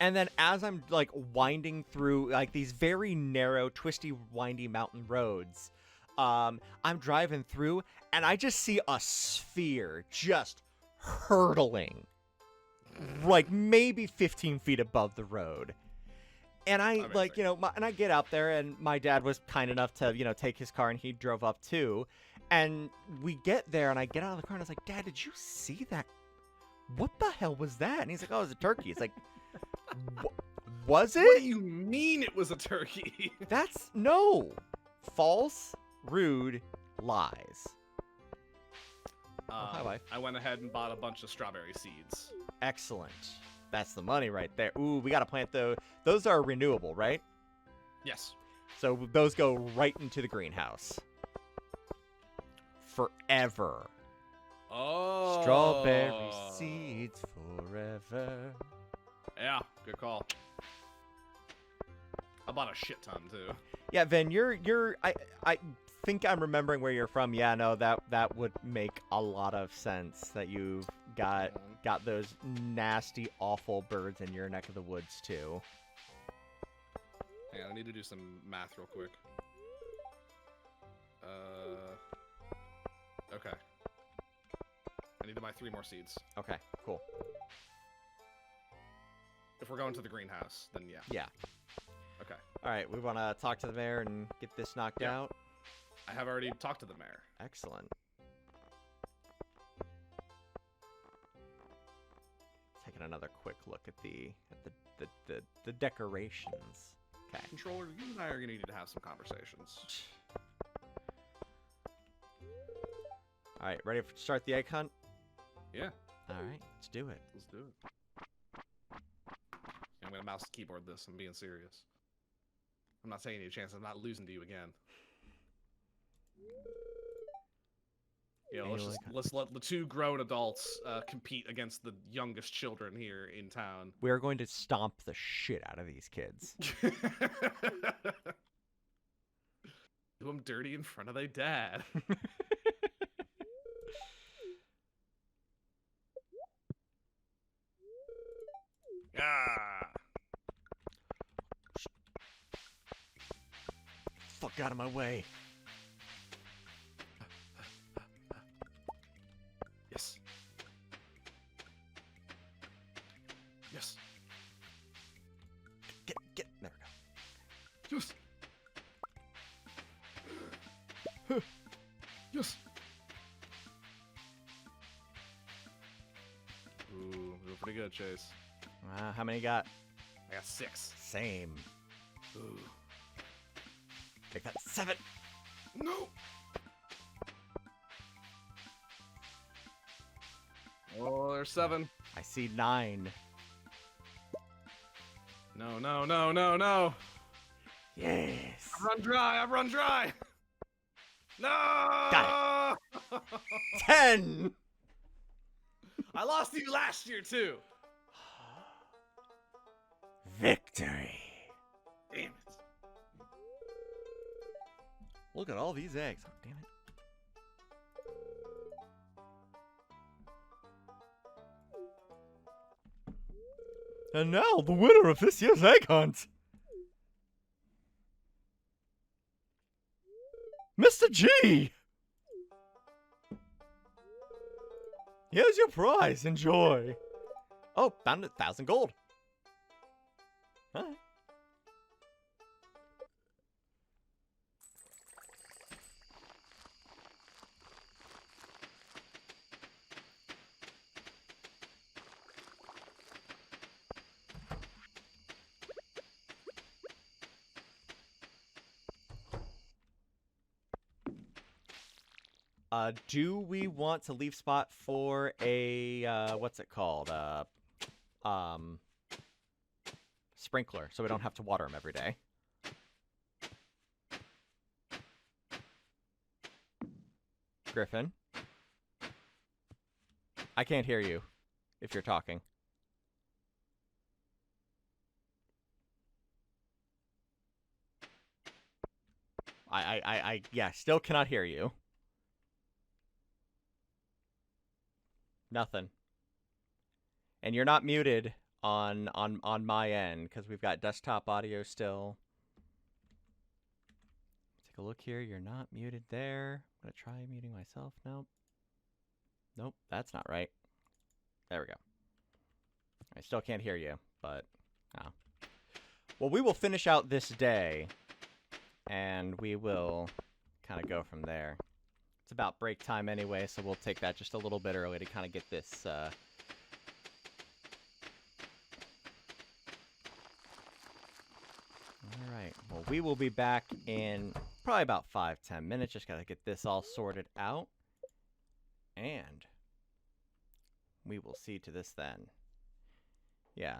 And then as I'm like winding through like these very narrow, twisty, windy mountain roads, I'm driving through and I just see a sphere just hurtling like maybe 15 feet above the road. And I like, you know, and I get out there, and my dad was kind enough to, you know, take his car, and he drove up too. And we get there, and I get out of the car, and I was like, Dad, did you see that? What the hell was that? And he's like, oh, it was a turkey. It's like, was it? What do you mean it was a turkey? That's no. False, rude, lies. Hi, wife. I went ahead and bought a bunch of strawberry seeds. Excellent. That's the money right there. Ooh, we got to plant those. Those are renewable, right? Yes. So those go right into the greenhouse. Forever. Oh. Strawberry seeds forever. Yeah, good call. I bought a shit ton too. Yeah, Vin, I think I'm remembering where you're from. Yeah, no, that would make a lot of sense that you've got those nasty, awful birds in your neck of the woods too. Hang on, I need to do some math real quick. Okay. I need to buy 3 more seeds. Okay, cool. If we're going to the greenhouse, then yeah. Yeah. Okay. All right, we want to talk to the mayor and get this knocked out. I have already talked to the mayor. Excellent. Taking another quick look at the decorations. Okay. Controller, you and I are gonna need to have some conversations. All right, ready to start the egg hunt? Yeah. All right, let's do it. Let's do it. I'm gonna mouse and keyboard this. I'm being serious. I'm not taking any chance. I'm not losing to you again. Yeah, let's let the 2 grown adults compete against the youngest children here in town. We are going to stomp the shit out of these kids. Do them dirty in front of their dad. Ah! Fuck out of my way. Yes. Yes. Get. There we go. Yes. Yes. Ooh, doing pretty good, Chase. How many you got? I got 6. Same. Ooh. Take that. 7. No. Oh, there's 7. I see 9. No, no, no, no, no. Yes. I've run dry. I've run dry. No. Got 10. I lost to you last year too. Victory. Damn it. Look at all these eggs. Oh, damn it. And now, the winner of this year's egg hunt, Mr. G! Here's your prize. Enjoy. Oh, found 1,000 gold. All right. Do we want to leave spot for a, what's it called? Sprinkler, so we don't have to water them every day. Griffin? I can't hear you if you're talking. Yeah, still cannot hear you. Nothing. And you're not muted on my end, because we've got desktop audio still. Take a look here. You're not muted there. I'm going to try muting myself. Nope. Nope, that's not right. There we go. I still can't hear you, but... Oh. Well, we will finish out this day, and we will kind of go from there. It's about break time anyway, so we'll take that just a little bit early to kind of get this... Alright, well, we will be back in probably about 5-10 minutes. Just gotta get this all sorted out. And we will see to this then. Yeah.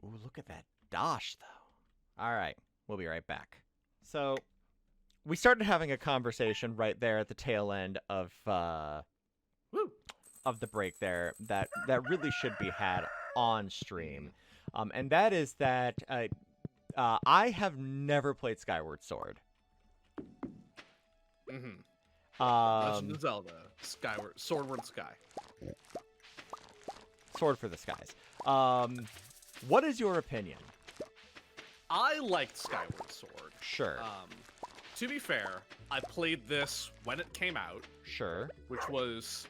Ooh, look at that dosh, though. Alright, we'll be right back. So, we started having a conversation right there at the tail end of the break there that really should be had on stream. And that is that I have never played Skyward Sword. Legend of Zelda, Swordward Sky. Sword for the Skies. What is your opinion? I liked Skyward Sword. Sure. To be fair, I played this when it came out. Sure. Which was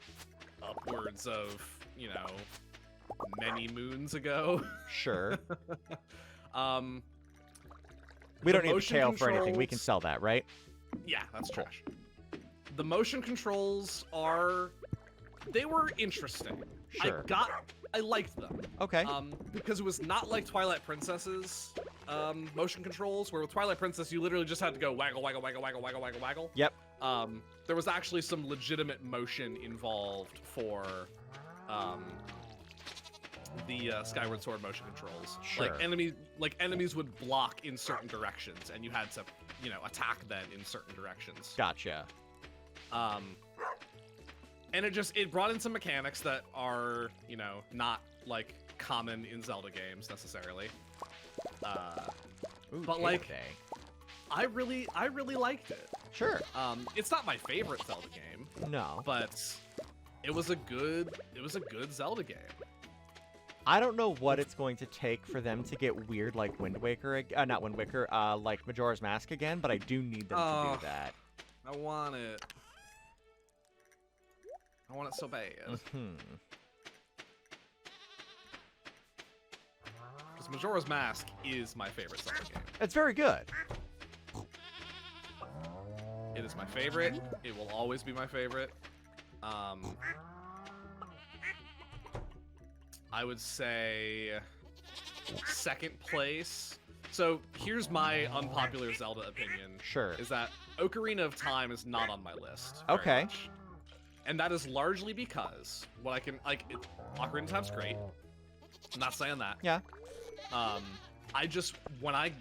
upwards of, you know, many moons ago. Sure. We don't need to tail for anything. We can sell that, right? Yeah, that's trash. The motion controls they were interesting. Sure. I liked them. Okay. Because it was not like Twilight Princess's motion controls, where with Twilight Princess you literally just had to go waggle, waggle, waggle, waggle, waggle, waggle, waggle. Yep. There was actually some legitimate motion involved for the Skyward Sword motion controls. Sure. Like enemies would block in certain directions, and you had to, you know, attack them in certain directions. Gotcha. And it brought in some mechanics that are, you know, not like common in Zelda games necessarily. Ooh, but like, I really liked it. Sure. It's not my favorite Zelda game. No. But it was a good Zelda game. I don't know what it's going to take for them to get weird like Wind Waker, not Wind Waker, like Majora's Mask again, but I do need them to do that. I want it. I want it so bad. Because Majora's Mask is my favorite Zelda game. It's very good. It is my favorite. It will always be my favorite. I would say second place. So here's my unpopular Zelda opinion. Sure. Is that Ocarina of Time is not on my list. Okay. Much. And that is largely because what I can, like, Ocarina of Time's great. I'm not saying that. Yeah. I just, when I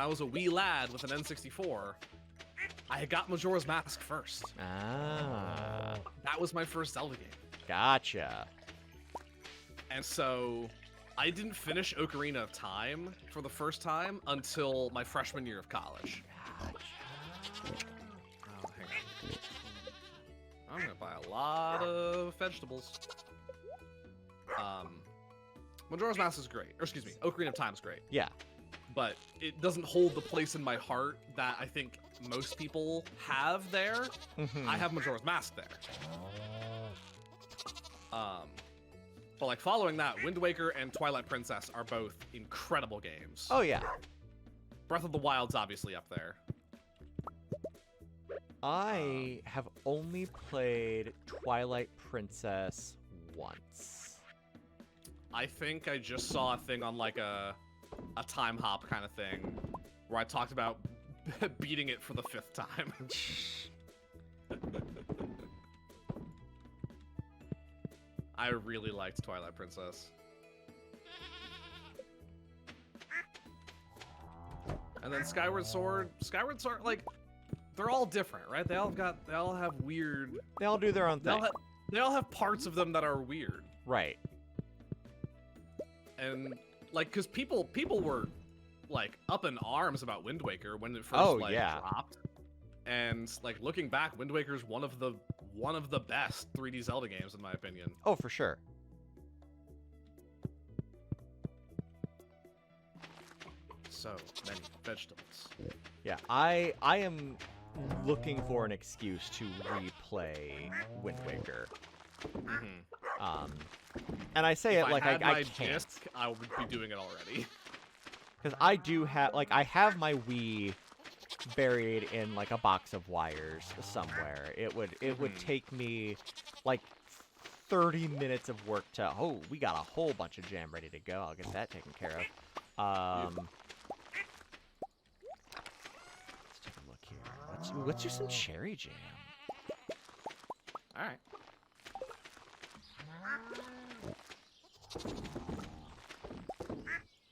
was a wee lad with an N64, I got Majora's Mask first. Ah. That was my first Zelda game. Gotcha. And so I didn't finish Ocarina of Time for the first time until my freshman year of college. Oh, hang on. I'm gonna buy a lot of vegetables. Majora's Mask is great. Or excuse me, Ocarina of Time is great. Yeah. But it doesn't hold the place in my heart that I think most people have there. Mhm. I have Majora's Mask there. But like following that, Wind Waker and Twilight Princess are both incredible games. Oh yeah. Breath of the Wild's obviously up there. I have only played Twilight Princess once. I think I just saw a thing on like a time hop kind of thing where I talked about beating it for the 5th time. I really liked Twilight Princess. And then Skyward Sword, like, they're all different, right? They all have weird. They all do their own thing. They all have parts of them that are weird. Right. And like, cause people were like up in arms about Wind Waker when it first dropped. And like looking back, Wind Waker's one of the best 3D Zelda games in my opinion. Oh, for sure. So many vegetables. Yeah, I am looking for an excuse to replay Wind Waker. And I say it like I can't. Disc, I would be doing it already. Because I do have, like, I have my Wii buried in like a box of wires somewhere. It would take me like 30 minutes of work to. Oh, we got a whole bunch of jam ready to go. I'll get that taken care of. Let's take a look here. Let's do some cherry jam. All right.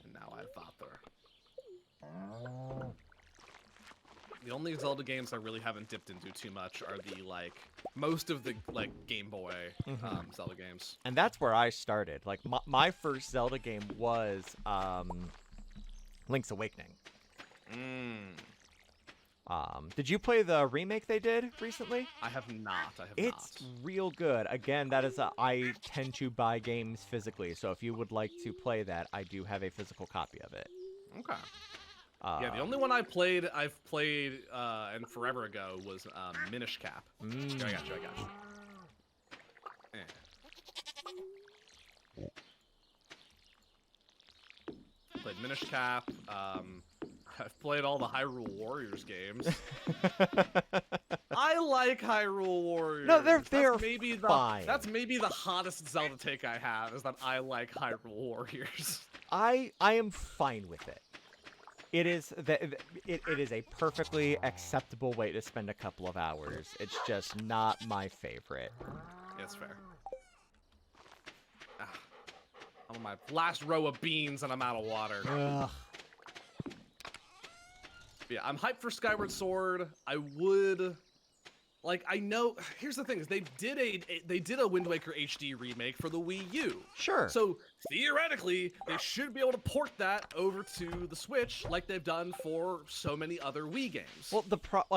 And now I have Vapor. The only Zelda games I really haven't dipped into too much are the most of the Game Boy Zelda games. And that's where I started. Like my first Zelda game was Link's Awakening. Did you play the remake they did recently? I have not. It's real good. Again, that is I tend to buy games physically, so if you would like to play that, I do have a physical copy of it. Okay. Yeah, the only one I've played and forever ago was Minish Cap. I got you. Played Minish Cap. I've played all the Hyrule Warriors games. I like Hyrule Warriors. No, they're fine. That's maybe the hottest Zelda take I have, is that I like Hyrule Warriors. I am fine with it. It is a perfectly acceptable way to spend a couple of hours. It's just not my favorite. It's fair. I'm on my last row of beans and I'm out of water. Ugh. Yeah, I'm hyped for Skyward Sword. I would, I know. Here's the thing: is they did a Wind Waker HD remake for the Wii U. Sure. So theoretically, they should be able to port that over to the Switch, like they've done for so many other Wii games. Well,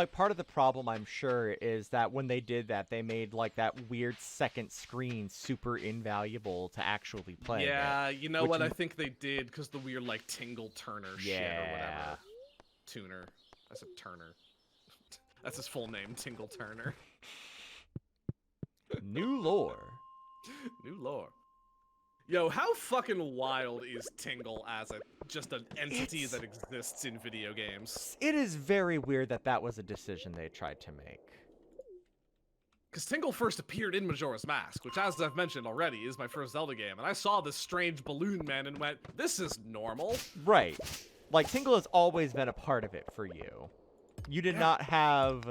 part of the problem, I'm sure, is that when they did that, they made that weird second screen super invaluable to actually play. Yeah, you know what? I think they did because the weird Tingle Turner shit or whatever. Tuner. I said Turner. That's his full name, Tingle Turner. New lore. New lore. Yo, how fucking wild is Tingle as just an entity that exists in video games? It is very weird that was a decision they tried to make. Because Tingle first appeared in Majora's Mask, which, as I've mentioned already, is my first Zelda game, and I saw this strange balloon man and went, this is normal. Right. Tingle has always been a part of it for you. You did not have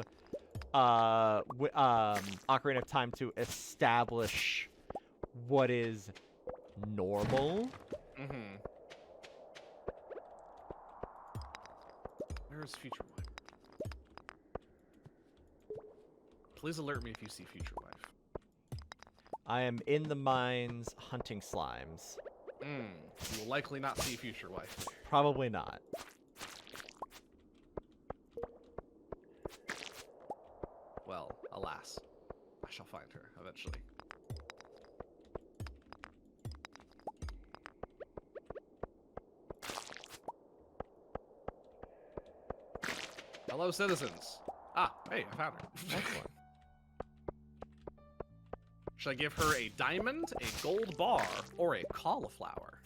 Ocarina of Time to establish what is normal. Mm-hmm. Where is Future Wife? Please alert me if you see Future Wife. I am in the mines hunting slimes. You will likely not see Future Wife. Probably not. Well, alas. I shall find her eventually. Hello, citizens. Ah, hey, I found her. Excellent. Should I give her a diamond, a gold bar, or a cauliflower?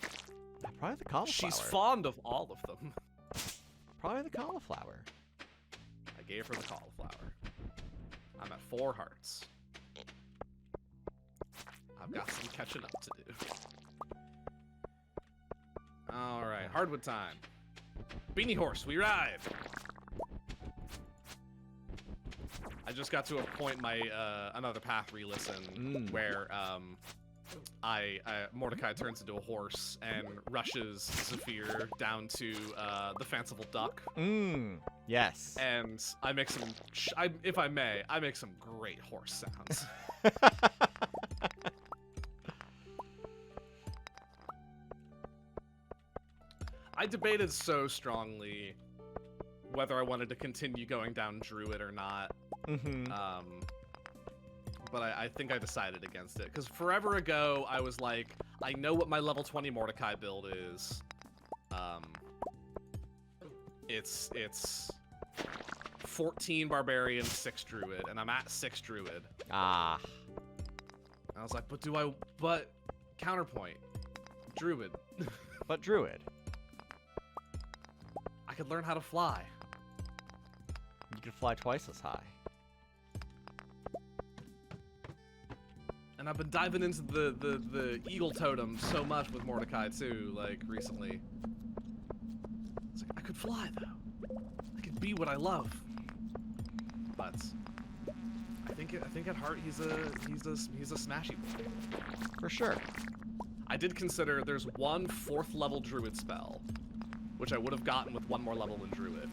Probably the cauliflower. She's fond of all of them. Probably the cauliflower. I gave her the cauliflower. I'm at 4 hearts. I've got some catching up to do. Alright, hardwood time. Beanie Horse, we ride! I just got to a point in my another path re-listen where Mordecai turns into a horse and rushes Zephyr down to the fanciful duck. Yes. And I make some, if I may, I make some great horse sounds. I debated so strongly whether I wanted to continue going down Druid or not. But I think I decided against it. Because forever ago, I was like, I know what my level 20 Mordecai build is. It's 14 Barbarian, 6 Druid, and I'm at 6 Druid. Ah. I was like, but counterpoint, Druid. But Druid. I could learn how to fly. You could fly twice as high. And I've been diving into the eagle totem so much with Mordecai too, like recently. It's like, I could fly though. I could be what I love. But I think at heart he's a smashy boy. For sure. I did consider there's one 4th level Druid spell, which I would have gotten with 1 more level than Druid.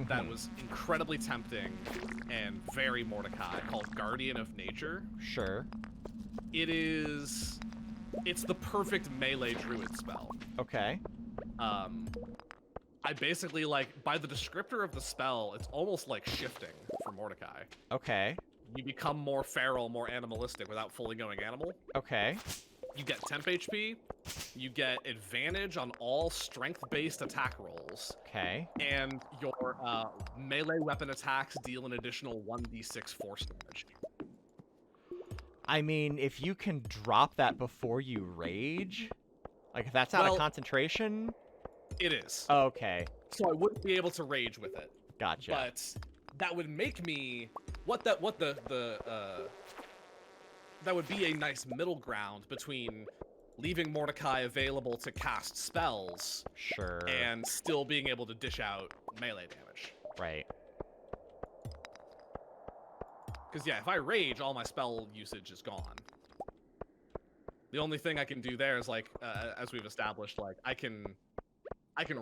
That was incredibly tempting and very Mordecai, called Guardian of Nature. Sure. It's the perfect melee Druid spell. Okay. I basically, like, by the descriptor of the spell, it's almost like shifting for Mordecai. Okay. You become more feral, more animalistic without fully going animal. Okay. You get temp HP, you get advantage on all strength-based attack rolls. Okay. And your melee weapon attacks deal an additional 1d6 force damage. I mean, if you can drop that before you rage, like if that's out of concentration. It is. Okay. So I wouldn't be able to rage with it. Gotcha. But that would make me that would be a nice middle ground between leaving Mordecai available to cast spells, sure, and still being able to dish out melee damage. Right. Because yeah, if I rage, all my spell usage is gone. The only thing I can do there is, like, as we've established, like I can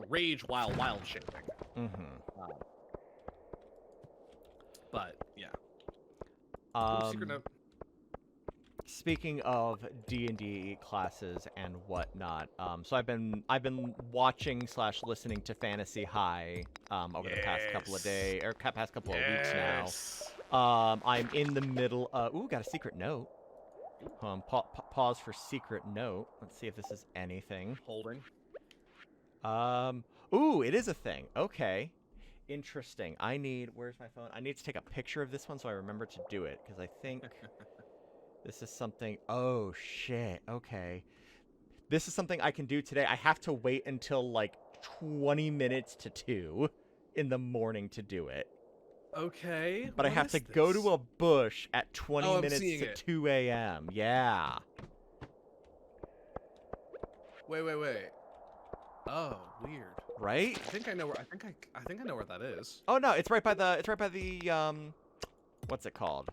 rage while wild shaping. But yeah. Secret note. Speaking of D&D classes and whatnot, so I've been watching / listening to Fantasy High over the past couple of days or past couple of weeks now. I'm in the middle of got a secret note. Pause for secret note. Let's see if this is anything. Holding. It is a thing. Okay. Interesting. Where's my phone? I need to take a picture of this one so I remember to do it, because I think this is something. Oh, shit. Okay. This is something I can do today. I have to wait until like 20 minutes to 2 in the morning to do it. Okay. But I have to go to a bush at 20 minutes to 2 a.m. Yeah. Wait. Oh, weird. Right? I think I know where. I think I know where that is. Oh no, it's right by the what's it called?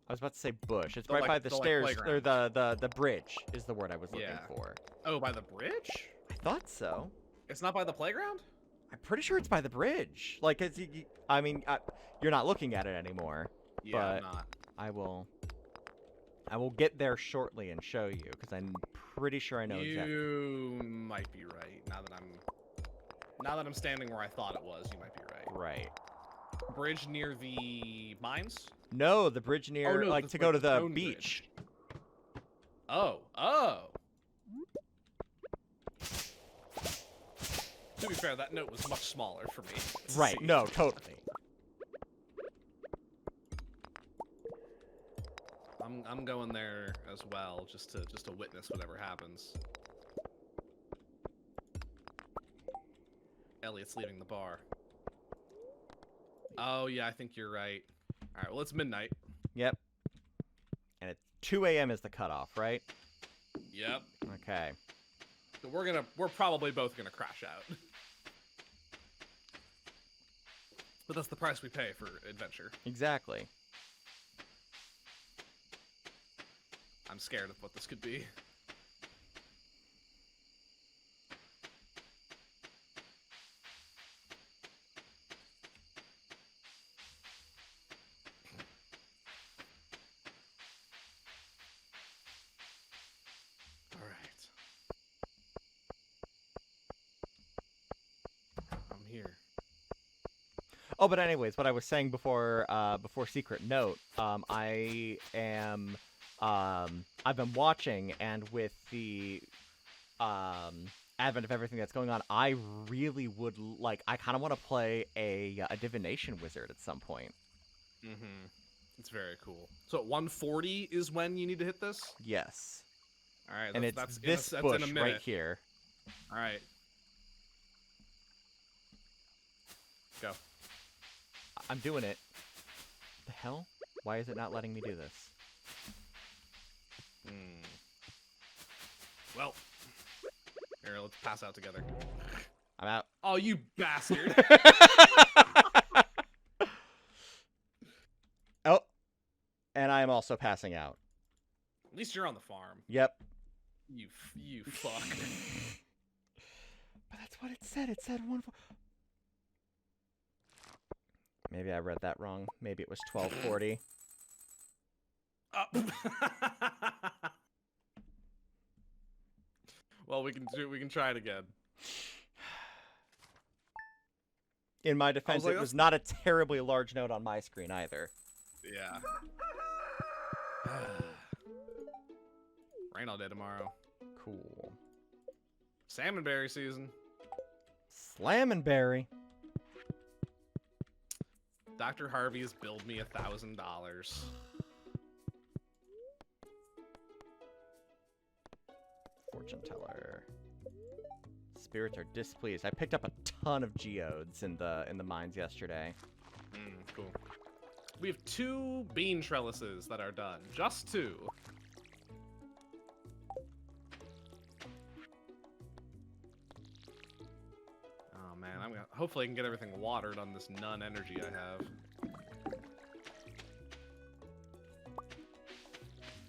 I was about to say bush. It's The, right like- by the the, like, stairs, or playground. the bridge is the word I was looking Yeah. for. Oh, by the bridge? I thought so. It's not by the playground? I'm pretty sure it's by the bridge. Like, I mean, you're not looking at it anymore. Yeah, I'm But- not. I will get there shortly and show you, because I'm pretty sure I know exactly. You might be right. Now that I'm standing where I thought it was, you might be right. Right. Bridge near the mines? No, the bridge near, no, like, the- to go to the stone beach. bridge. Oh. To be fair, that note was much smaller for me. to Right. see. No, totally. I'm going there as well, just to witness whatever happens. Elliot's leaving the bar. Oh yeah, I think you're right. All right, well it's midnight. Yep. And it's 2 a.m. is the cutoff, right? Yep. Okay. So we're probably both gonna crash out. But that's the price we pay for adventure. Exactly. I'm scared of what this could be. All right. I'm here. Oh, but anyways, what I was saying before Secret Note, I am, I've been watching, and with the advent of everything that's going on, I really would like. I kind of want to play a divination wizard at some point. Mm-hmm. It's very cool. So at 140 is when you need to hit this? Yes, All right, and it's that's this that's bush in a minute. right here. All right. Go. I'm doing it. The hell? Why is it not letting me do this? Well, here, let's pass out together. I'm out. Oh, you bastard! Oh, and I am also passing out. At least you're on the farm. Yep. You fuck. But that's what it said. It said 1. Maybe I read that wrong. Maybe it was 12:40. Well, we can try it again. In my defense, like, it was that's- not a terribly large note on my screen either. Yeah. Rain all day tomorrow. Cool. Salmonberry season. Slammin' Berry. Dr. Harvey has billed me $1,000. Fortune teller. Spirits are displeased. I picked up a ton of geodes in the mines yesterday. Cool. We have 2 bean trellises that are done. Just 2. Oh man, hopefully I can get everything watered on this none energy I have.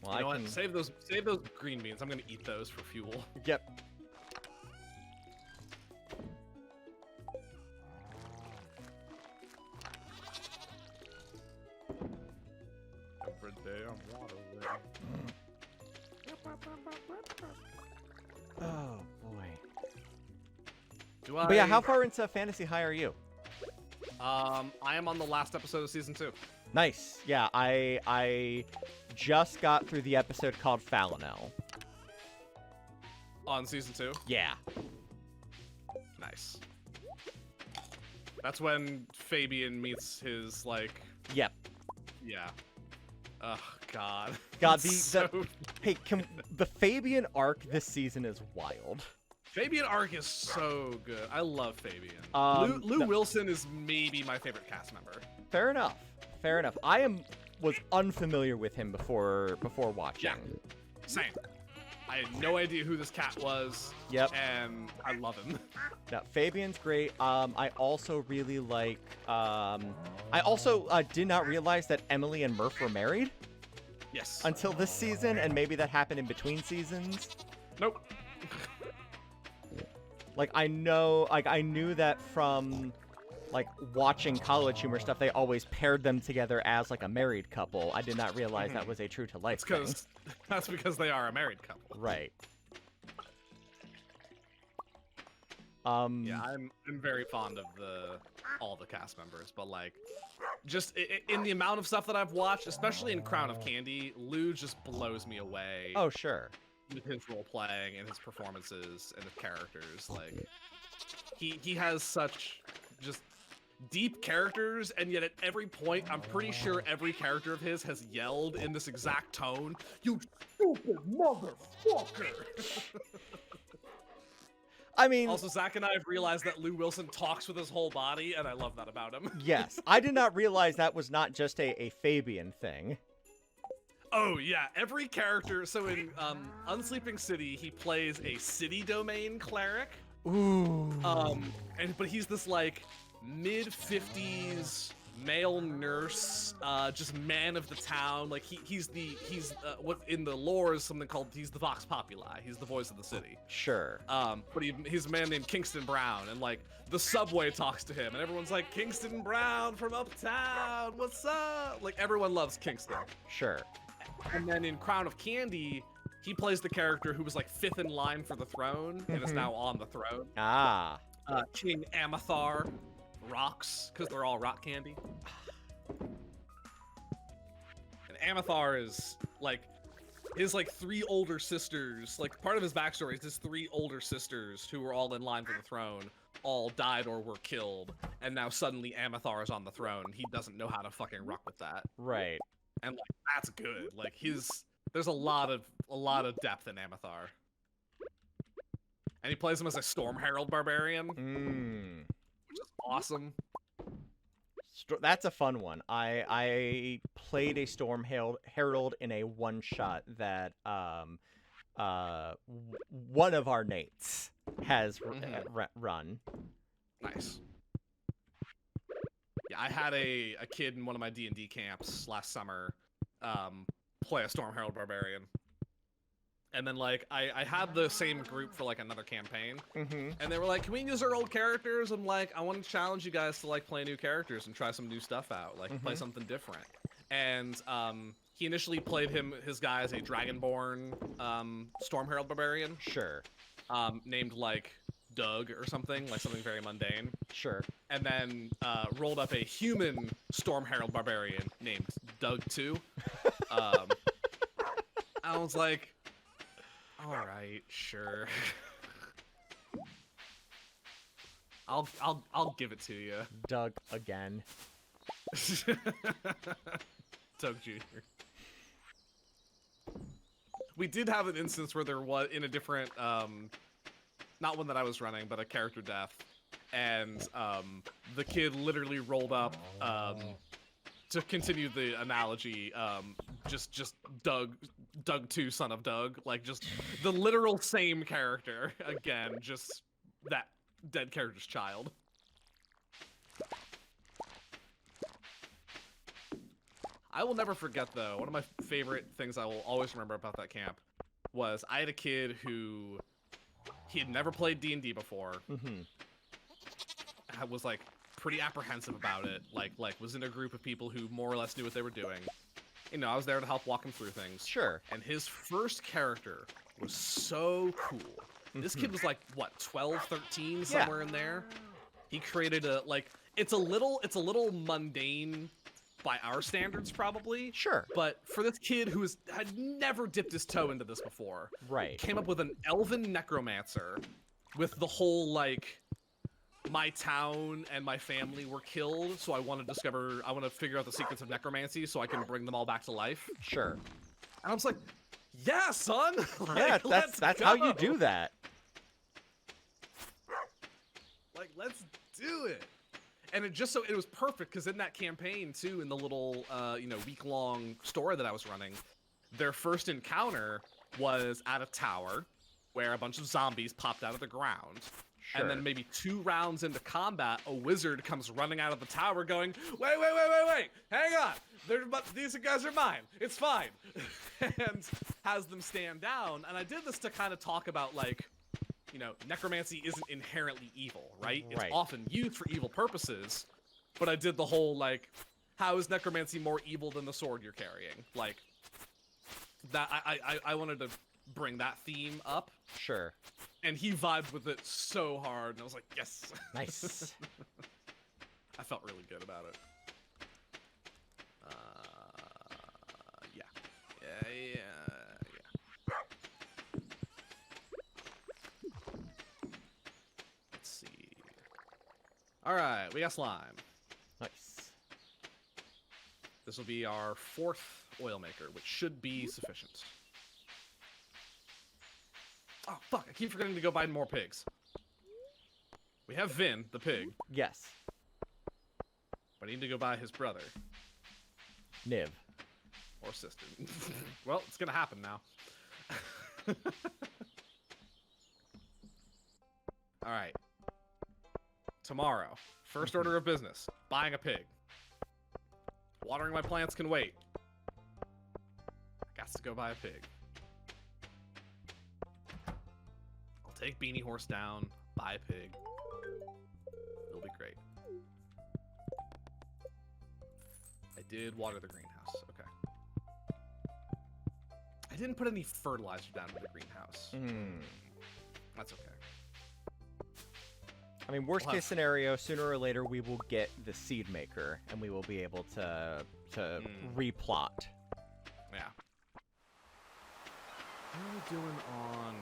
Well, You know I what? can. Save those green beans. I'm gonna eat those for fuel. Yep. Every day I'm watering. Oh boy. Do I? But yeah, how far into Fantasy High are you? I am on the last episode of season 2. Nice. Yeah, I just got through the episode called Falinel. On season 2. Yeah. Nice. That's when Fabian meets his like. Yep. Yeah. Oh God. God, So- hey, the Fabian arc this season is wild. Fabian arc is so good. I love Fabian. Um, Lou Wilson is maybe my favorite cast member. Fair enough. Fair enough. Was unfamiliar with him before watching. Same. I had no idea who this cat was. Yep. And I love him. Now, Fabian's great. I also really like. I also did not realize that Emily and Murph were married Yes. until this season, and maybe that happened in between seasons. Nope. Like I knew that from like watching College Humor stuff. They always paired them together as like a married couple. I did not realize that was a true to life thing. That's because they are a married couple. Right. Yeah, I'm very fond of all the cast members, but like, just in the amount of stuff that I've watched, especially in Crown of Candy, Lou just blows me away. Oh sure. With his role playing and his performances and his characters, like, he has such just deep characters, and yet at every point, I'm pretty sure every character of his has yelled in this exact tone, "You stupid motherfucker!" I mean, Also, Zach and I have realized that Lou Wilson talks with his whole body, and I love that about him. yes, I did not realize that was not just a Fabian thing. Oh, yeah, every character. So in Unsleeping City, he plays a city domain cleric. Ooh. But he's this, like, mid-50s male nurse, just man of the town. Like, he's what in the lore is something called, he's the Vox Populi. He's the voice of the city. Sure. But he's a man named Kingston Brown, and like the subway talks to him, and everyone's like, "Kingston Brown from uptown, what's up?" Like everyone loves Kingston. Sure. And then in Crown of Candy, he plays the character who was like 5th in line for the throne and is now on the throne. Ah. King Amathar rocks because they're all rock candy. And Amathar is like his like 3 older sisters. Like part of his backstory is his 3 older sisters who were all in line for the throne all died or were killed, and now suddenly Amathar is on the throne. He doesn't know how to fucking rock with that. Right. And like that's good. Like there's a lot of depth in Amathar. And he plays him as a Storm Herald barbarian. Which is awesome. That's a fun one. I played a Storm Herald in a one-shot that one of our Nates has run. Nice. Yeah, I had a kid in one of my D&D camps last summer play a Storm Herald barbarian. And then, like, I had the same group for, like, another campaign. And they were like, "Can we use our old characters?" I'm like, "I want to challenge you guys to, like, play new characters and try some new stuff out. Like, play something different." And he initially played his guy as a Dragonborn Storm Herald barbarian. Sure. Named, like, Doug or something. Like, something very mundane. Sure. And then rolled up a human Storm Herald barbarian named Doug 2. I was like, all right, sure. I'll give it to you. Doug again. Doug Jr. We did have an instance where there was in a different not one that I was running, but a character death, and the kid literally rolled up to continue the analogy, just Doug 2, son of Doug, like just the literal same character again, just that dead character's child. I will never forget though, one of my favorite things I will always remember about that camp was I had a kid who he had never played D&D before. I was like pretty apprehensive about it, like was in a group of people who more or less knew what they were doing. You know, I was there to help walk him through things. Sure. And his first character was so cool. This kid was like, what, 12, 13, somewhere in there? He created a, like, it's a little mundane by our standards, probably. Sure. But for this kid who had never dipped his toe into this before, right, came up with an elven necromancer with the whole, like, my town and my family were killed, so I want to figure out the secrets of necromancy so I can bring them all back to life. Sure. And I was like, yeah, son! Like, yeah, that's how you do that. Like, let's do it. And it was perfect, because in that campaign, too, in the little, week-long story that I was running, their first encounter was at a tower where a bunch of zombies popped out of the ground. Sure. And then maybe 2 rounds into combat, a wizard comes running out of the tower going, wait, hang on. These guys are mine. It's fine. And has them stand down. And I did this to kind of talk about, like, you know, necromancy isn't inherently evil, right? It's Right. often used for evil purposes. But I did the whole, like, how is necromancy more evil than the sword you're carrying? Like, that I wanted to bring that theme up. Sure. And he vibed with it so hard, and I was like, yes. Nice. I felt really good about it. Yeah. Let's see. All right, we got slime. Nice. This will be our 4th oil maker, which should be sufficient. Oh, fuck, I keep forgetting to go buy more pigs. We have Vin, the pig, Yes. but I need to go buy his brother. Niv. Or sister. Well, it's gonna happen now. Alright. Tomorrow. First order of business. Buying a pig. Watering my plants can wait. I got to go buy a pig. I'll take Beanie Horse down, buy a pig. It'll be great. I did water the greenhouse. Okay. I didn't put any fertilizer down in the greenhouse. That's okay. I mean, worst We'll case have- scenario, sooner or later we will get the seed maker, and we will be able to replot. Yeah. How are we doing on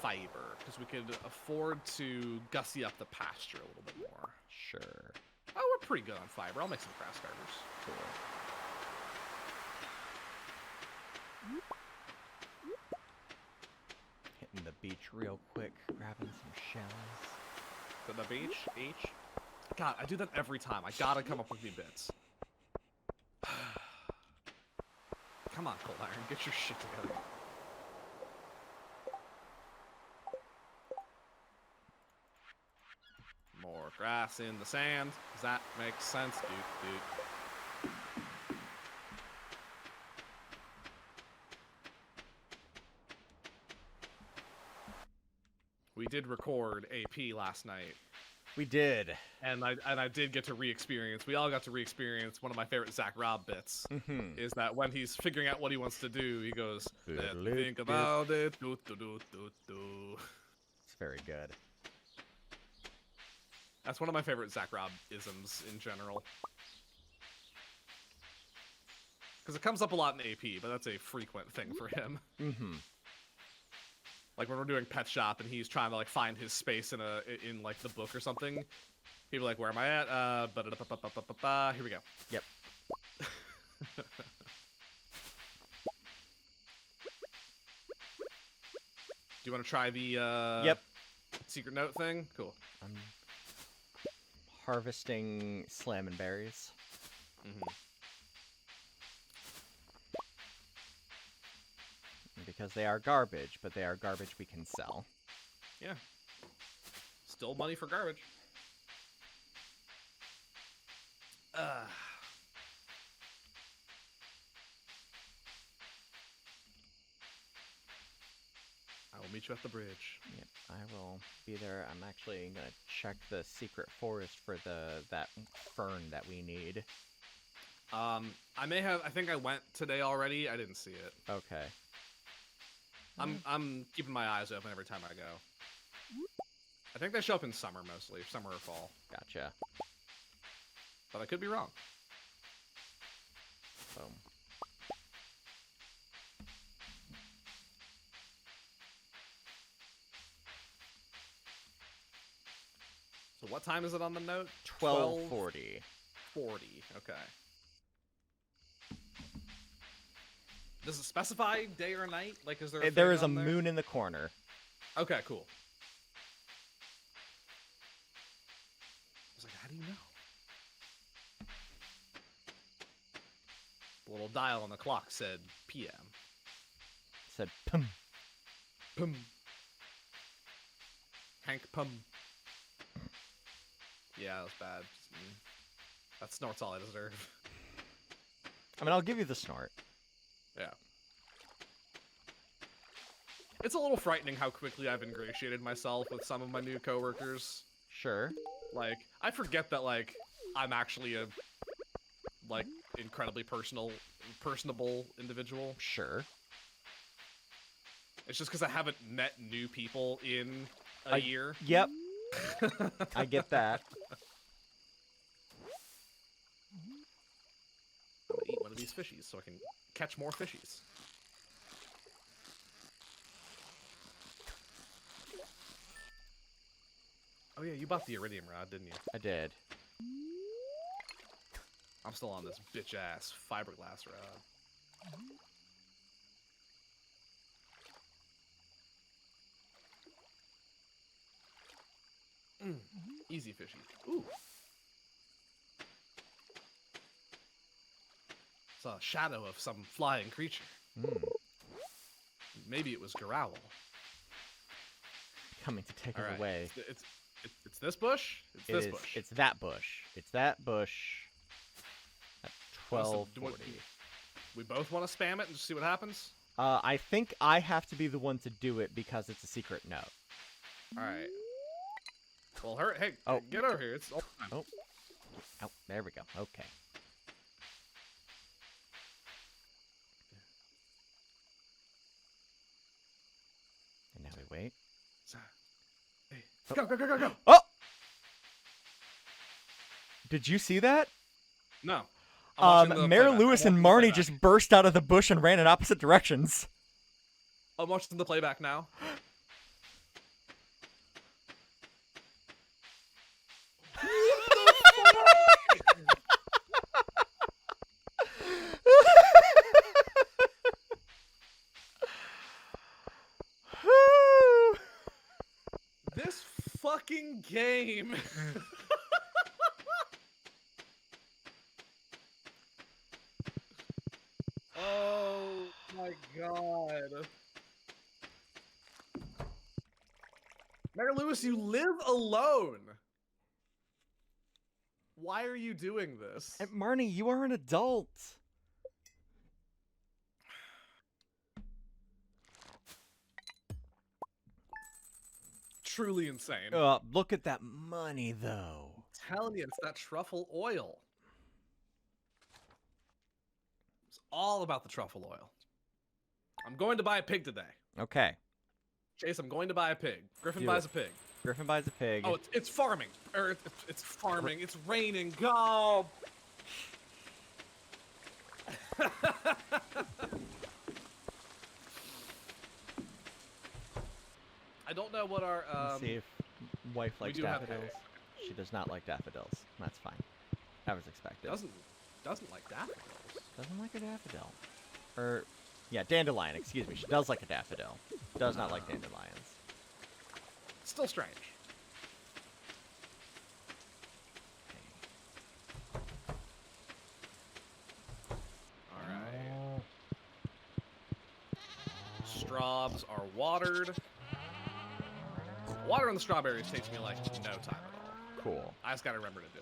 fiber? Because we could afford to gussy up the pasture a little bit more. Sure. Oh, we're pretty good on fiber. I'll make some grass starters. Cool. Hitting the beach real quick, grabbing some shells. To the beach? Beach? God, I do that every time. I gotta come up with new bits. Come on, Cold Iron. Get your shit together. More grass in the sand. Does that make sense, dude? We did record AP last night, We did. and I did get to re-experience. We all got to re-experience one of my favorite Zach Robb bits. Mm-hmm. Is that when he's figuring out what he wants to do, he goes, "Let me think Fiddly-dip. about it." Do, do, do, do, do. It's very good. That's one of my favorite Zach Robb isms in general. Because it comes up a lot in AP, but that's a frequent thing for him. Mm-hmm. Like when we're doing Pet Shop and he's trying to like find his space in like the book or something. He'd be like, "Where am I at? Here we go." Yep. Do you want to try the Yep. secret note thing? Cool. I'm harvesting slamming berries. Mm-hmm. Because they are garbage, but they are garbage we can sell. Yeah. Still money for garbage. I will meet you at the bridge. Yep, I will be there. I'm actually gonna check the secret forest for that fern that we need. I think I went today already. I didn't see it. Okay. I'm keeping my eyes open every time I go. I think they show up in summer mostly, summer or fall. Gotcha. But I could be wrong. Boom. So what time is it on the note? 12:40. 40. Okay. Does it specify day or night? Like, is there a There thing is a on there? moon in the corner. Okay, cool. I was like, how do you know? The little dial on the clock said PM. Said, "Pum." Pum. Hank Pum. Yeah, that was bad. That snort's all I deserve. I mean, I'll give you the snort. Yeah. It's a little frightening how quickly I've ingratiated myself with some of my new coworkers. Sure. Like, I forget that, like, I'm actually a, like, incredibly personable individual. Sure. It's just because I haven't met new people in a year. Yep. I get that. I'm gonna eat one of these fishies so I can catch more fishies. Oh yeah, you bought the iridium rod, didn't you? I did. I'm still on this bitch-ass fiberglass rod. Easy fishy. Ooh. It's a shadow of some flying creature. Maybe it was Growl. Coming to take All us right. away. It's this bush? It's this bush. It's that bush. It's that bush. At Listen, 12:40. We both want to spam it and just see what happens? I think I have to be the one to do it because it's a secret note. Alright. Well, hey, Oh. get over here. It's all time. Oh. Oh, there we go. Okay. And now we wait. Hey, go! Oh! Did you see that? No. I'm watching the Mayor playback. Lewis I'm and watching the Marnie playback. just burst out of the bush and ran in opposite directions. I'm watching the playback now. This fucking game. Oh my god. Mayor Lewis, you live alone. Why are you doing this? And Marnie, you are an adult. Truly insane. Look at that money, though. I'm telling you, it's that truffle oil. It's all about the truffle oil. I'm going to buy a pig today. Okay. Chase, I'm going to buy a pig. Griffin Do buys it. a pig. Griffin buys a pig. Oh, it's farming. Or it's farming. It's raining. Go! I don't know what our Let's see if wife likes do have daffodils. She does not like daffodils. That's fine. That was expected. doesn't like daffodils. Doesn't like a daffodil. Or, yeah, dandelion. Excuse me. She does like a daffodil. Does not like dandelions. Still strange. Alright. Strawbs are watered. Water on the strawberries takes me like no time at all. Cool. I just gotta remember to do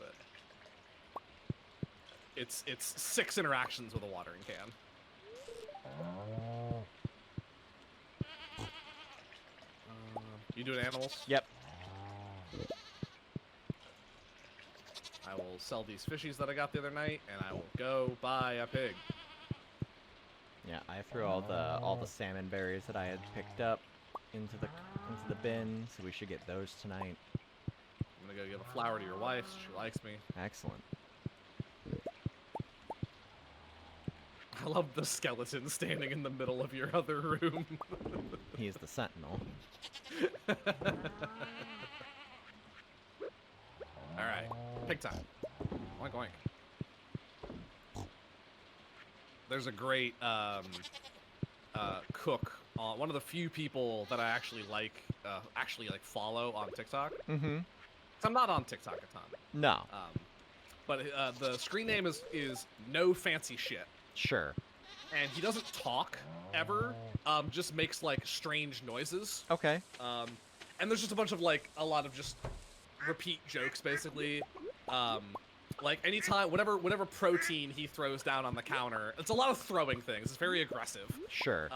it. It's 6 interactions with a watering can. You doing animals? Yep. I will sell these fishies that I got the other night, and I will go buy a pig. Yeah, I threw all the salmon berries that I had picked up into the bin, so we should get those tonight. I'm gonna go give a flower to your wife. She likes me. Excellent. I love the skeleton standing in the middle of your other room. He is the sentinel. Alright, pig time. Oink oink. There's a great cook, one of the few people that I actually follow on TikTok. Mm-hmm. 'Cause I'm not on TikTok a ton. No. But the screen name is No Fancy Shit. Sure. and he doesn't talk ever. Just makes like strange noises. Okay. And there's just a bunch of like a lot of just repeat jokes, basically. Like anytime, whatever protein he throws down on the counter, it's a lot of throwing things. It's very aggressive. Sure.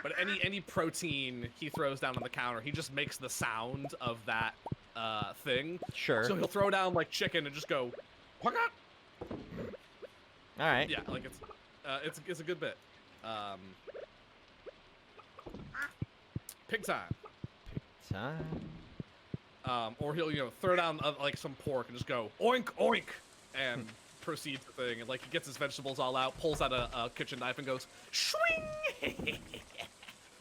But any protein he throws down on the counter, he just makes the sound of that thing. Sure. So he'll throw down like chicken and just go, "Quack." All right. Yeah, like it's a good bit. Pig time. Time. Or he'll throw down like some pork and just go oink oink and proceed to thing, and like he gets his vegetables all out, pulls out a kitchen knife and goes swing.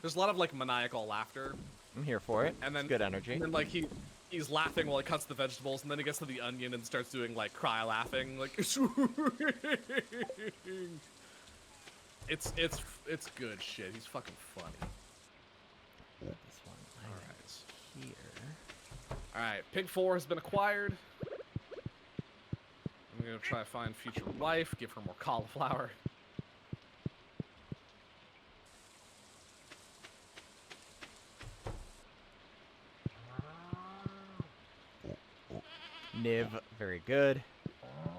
There's a lot of like maniacal laughter, I'm here for it. and then It's good energy. And then like he's laughing while he cuts the vegetables, and then he gets to the onion and starts doing like cry laughing, like it's good shit. He's fucking funny. This one. All All right. right. Here. All right, Pig 4 has been acquired. I'm gonna try to find future wife, give her more cauliflower. Niv, very good.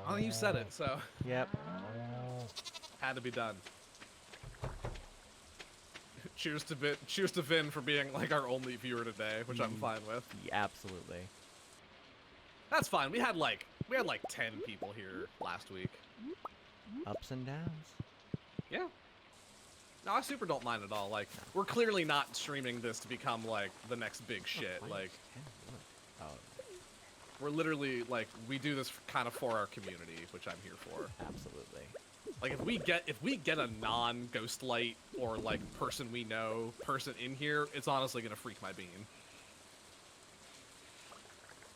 Oh, you said it, so Yep. had to be done. Cheers to Vin for being like our only viewer today, which I'm fine with. Yeah, absolutely. That's fine. We had like 10 people here last week. Ups and downs. Yeah. No, I super don't mind at all. Like, we're clearly not streaming this to become like the next big shit. Why Like, is 10 wood? Oh, we're literally like we do this kind of for our community, which I'm here for. absolutely. Like if we get a non-Ghostlight or like person we know person in here, it's honestly gonna freak my bean.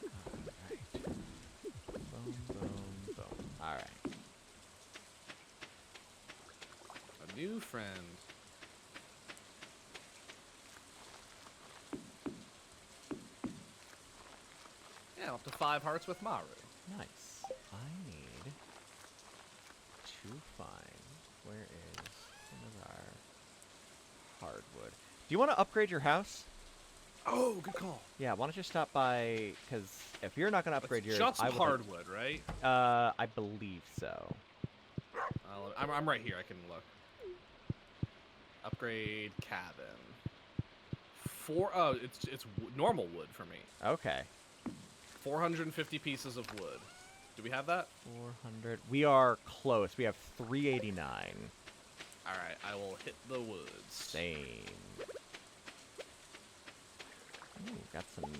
Alright. Boom, boom, boom. Alright. A new friend. Yeah, up to 5 hearts with Maru. Nice. I need to find where is some of our hardwood. Do you want to upgrade your house? Oh, good call. Yeah, why don't you stop by? Because if you're not going to upgrade yours, Just I would. hardwood, right? I believe so. I'm right here. I can look. Upgrade cabin. It's normal wood for me. Okay. 450 pieces of wood. Do we have that? 400. We are close. We have 389. All right, I will hit the woods. Same. Ooh, got some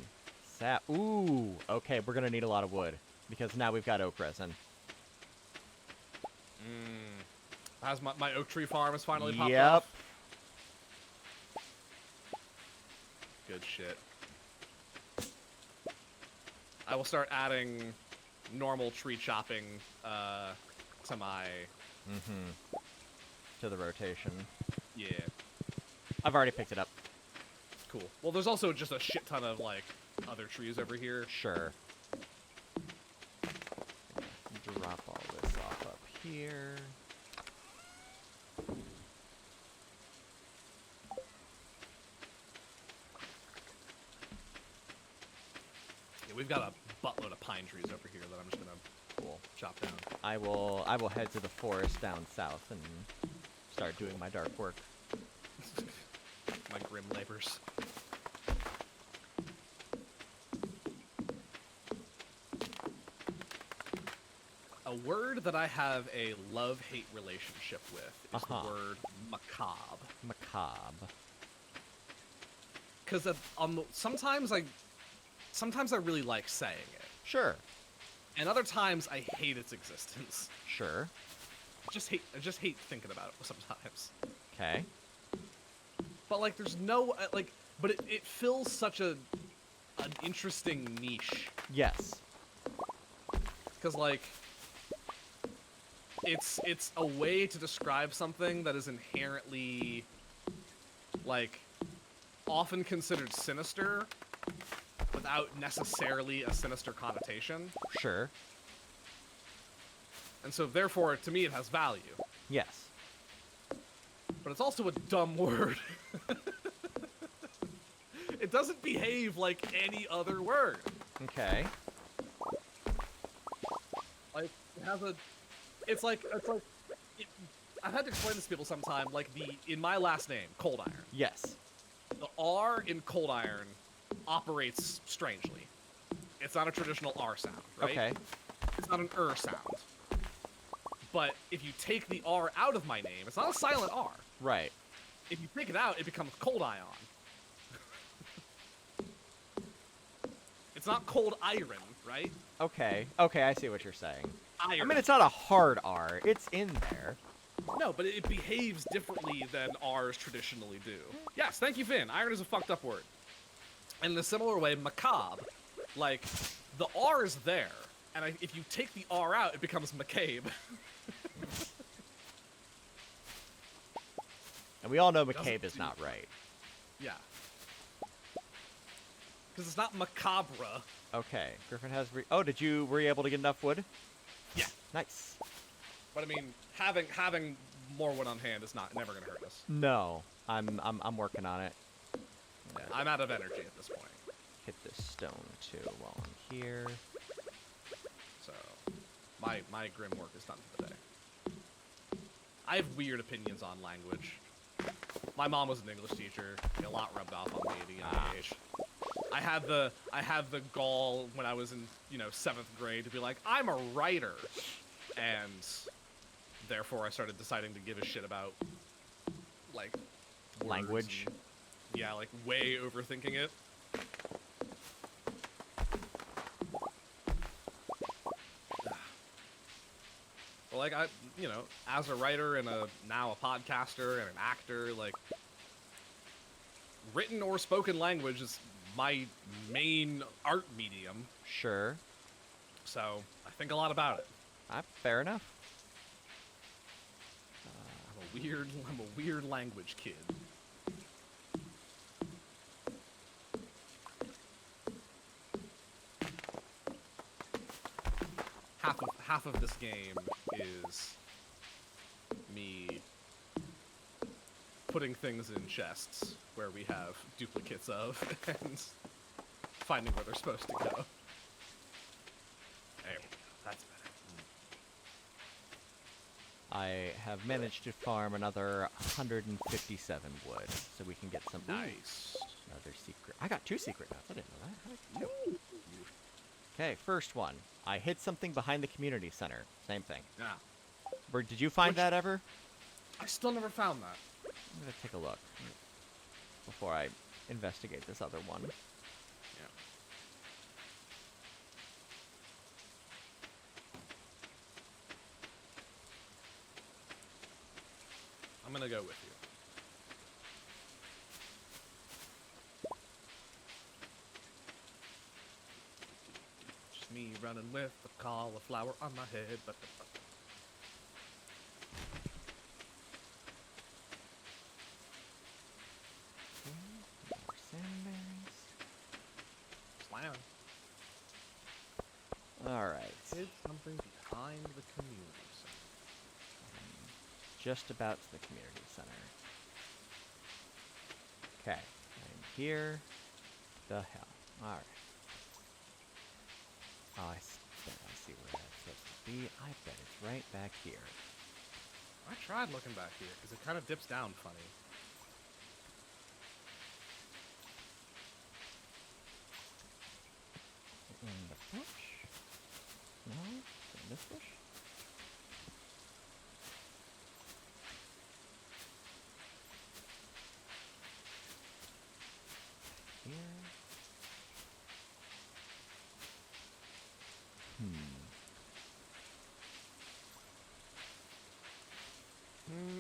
sap. Ooh, okay, we're gonna need a lot of wood because now we've got oak resin. Has my oak tree farm has finally popped Yep. off? Good shit. I will start adding normal tree chopping to my... To the rotation. Yeah, I've already picked it up. cool. Well, there's also just a shit ton of, like, other trees over here. Sure. Drop all this off up here. Yeah, we've got a buttload of pine trees over here that I'm just gonna chop down. I will head to the forest down south and start doing my dark work. My grim labors. A word that I have a love-hate relationship with is the word macabre. Macabre. Because sometimes I really like saying it, Sure. and other times I hate its existence. Sure. I just hate thinking about it sometimes. Okay. But like, there's no but it fills such an interesting niche. Yes. Because like, it's a way to describe something that is inherently like often considered sinister without necessarily a sinister connotation. Sure. And so therefore, to me, it has value. Yes. but it's also a dumb word. It doesn't behave like any other word. Okay. Like, it has a... It's like... I've had to explain this to people sometime, like, in my last name, Cold Iron. Yes. The R in Cold Iron operates strangely. It's not a traditional R sound, right? Okay. It's not an sound. But if you take the R out of my name, it's not a silent R. Right. If you take it out, it becomes Cold Ion. It's not Cold Iron, right? Okay. Okay, I see what you're saying. Iron. I mean, it's not a hard R. It's in there. No, but it behaves differently than R's traditionally do. Yes, thank you, Finn. Iron is a fucked up word. And in a similar way, macabre, like, the R is there, and if you take the R out, it becomes McCabe. And we all know McCabe is not right. Yeah. Because it's not macabre. Okay. Griffin has... Oh, were you able to get enough wood? Yeah. Nice. But I mean, having more wood on hand is never gonna hurt us. No. I'm working on it. Yeah, I'm out of energy at this point. Hit this stone, too, while I'm here. So, my grim work is done for the day. I have weird opinions on language. My mom was an English teacher. A lot rubbed off on me at a young age. I had the gall when I was in 7th grade to be like, I'm a writer, and therefore I started deciding to give a shit about like Language. and, yeah, like way overthinking it. Well, like as a writer and now a podcaster and an actor, like written or spoken language is my main art medium. Sure. So I think a lot about it. Fair enough. I'm a weird language kid. Half of this game is me putting things in chests where we have duplicates of and finding where they're supposed to go. There we go. That's better. I have managed to farm another 157 wood, so we can get some... Nice. Another secret. I got 2 secret nuts. I didn't know that. How did I know? Okay, first one. I hid something behind the community center. Same thing. Yeah. Did you find that ever? I still never found that. I'm gonna take a look before I investigate this other one. Yeah. I'm gonna go with you. Just me running with the cauliflower on my head, but More sandberries. slam. Alright. Hid something behind the community center. Just about to the community center. Okay. I'm here. The hell. Alright. Oh, I see where that's supposed to be. I bet it's right back here. I tried looking back here because it kind of dips down funny. In the bush? No? In this bush? Here?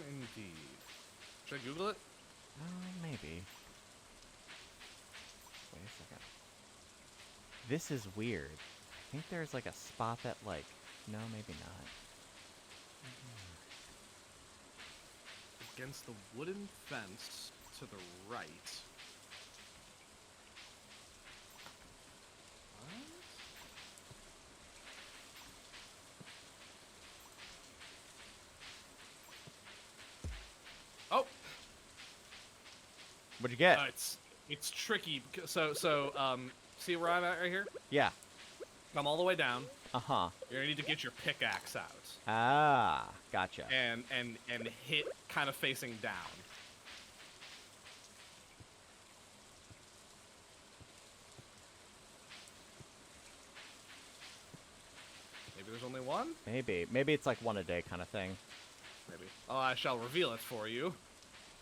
Indeed. Should I Google it? Maybe. Wait a second. This is weird. I think there's like a spot that like... No, maybe not. Against the wooden fence to the right. What? Oh, What'd you get? It's tricky. See where I'm at right here? Yeah. I'm all the way down. Uh-huh. You're gonna need to get your pickaxe out. Ah, gotcha. And hit kind of facing down. Maybe there's only one? Maybe it's like one a day kind of thing. Maybe. Oh, I shall reveal it for you.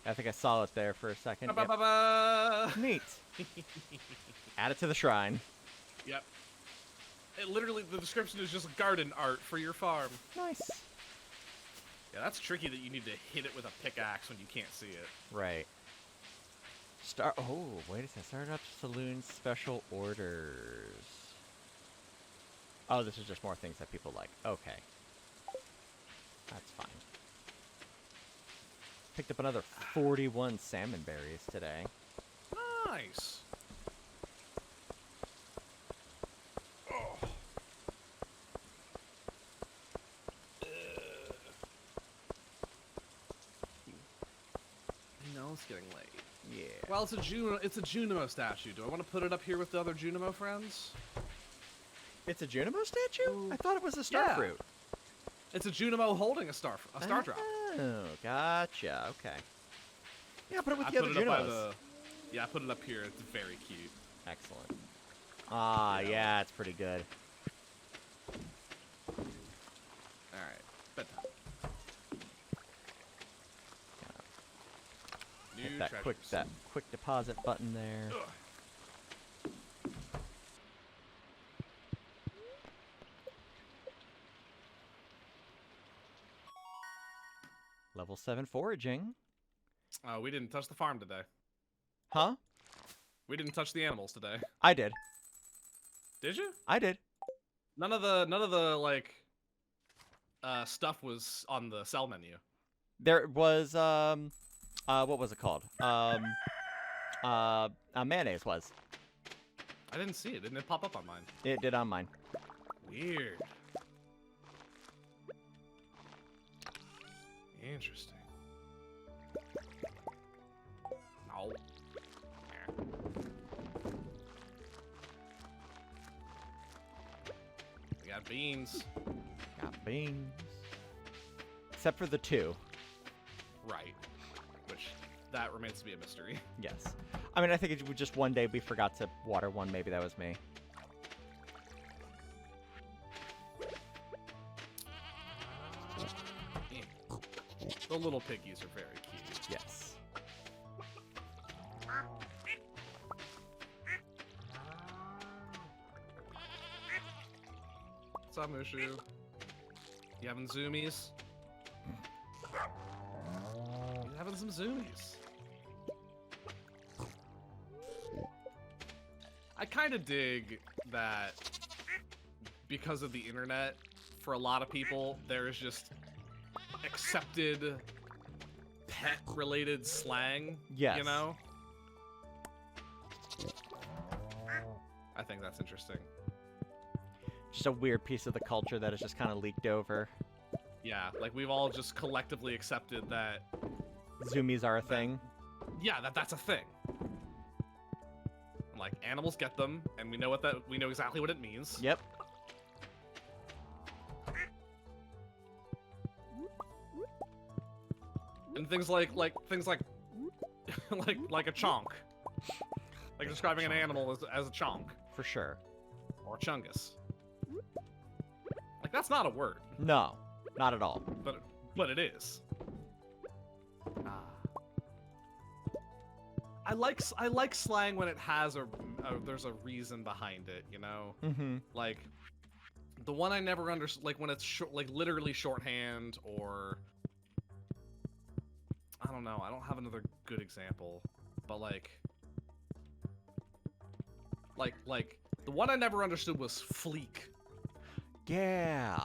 I think I saw it there for a second. Ba, ba, ba, ba. Neat. Add it to the shrine. Yep. It literally, the description is just garden art for your farm. Nice. Yeah, that's tricky that you need to hit it with a pickaxe when you can't see it. Right. Oh, wait a second. Startup Saloon Special Orders. Oh, this is just more things that people like. Okay. That's fine. Picked up another 41 salmon berries today. Nice. It's getting late. Yeah. Well, it's a Junimo statue. Do I want to put it up here with the other Junimo friends? It's a Junimo statue? I thought it was a Yeah. starfruit. It's a Junimo holding a star drop. Oh, gotcha. Okay. Yeah, put it with I the put other it up by Junimos. Yeah, I put it up here. It's very cute. Excellent. Ah, yeah, it's pretty good. All right, bedtime. Hit New that treasures. quick deposit button there. Ugh. Level 7 foraging. We didn't touch the farm today. Huh? We didn't touch the animals today. I did. Did you? I did. None of the like stuff was on the sell menu. There was what was it called? Mayonnaise was. I didn't see it. Didn't it pop up on mine? It did on mine. Weird. Interesting. No. We got beans. Got beans. Except for the 2. Right. Which, that remains to be a mystery. Yes. I mean, I think it was just one day we forgot to water one. Maybe that was me. The little piggies are very cute. Yes. What's up, Mushu? You having zoomies? You having some zoomies? I kind of dig that because of the internet, for a lot of people, there is just accepted pet-related slang. Yes. You know? I think that's interesting. Just a weird piece of the culture that has just kind of leaked over. Yeah, like we've all just collectively accepted that. Zoomies are a thing. Yeah, that's a thing. Like animals get them, and we know exactly what it means. Yep. And things like like a chonk, like describing an animal as a chonk For sure. or a chungus. Like that's not a word, No, not at all. but it is. I like slang when it has there's a reason behind it, you know? Mm-hmm. Like the one I never understood, like when it's like literally shorthand, or I don't know. I don't have another good example, but like the one I never understood was fleek. Yeah.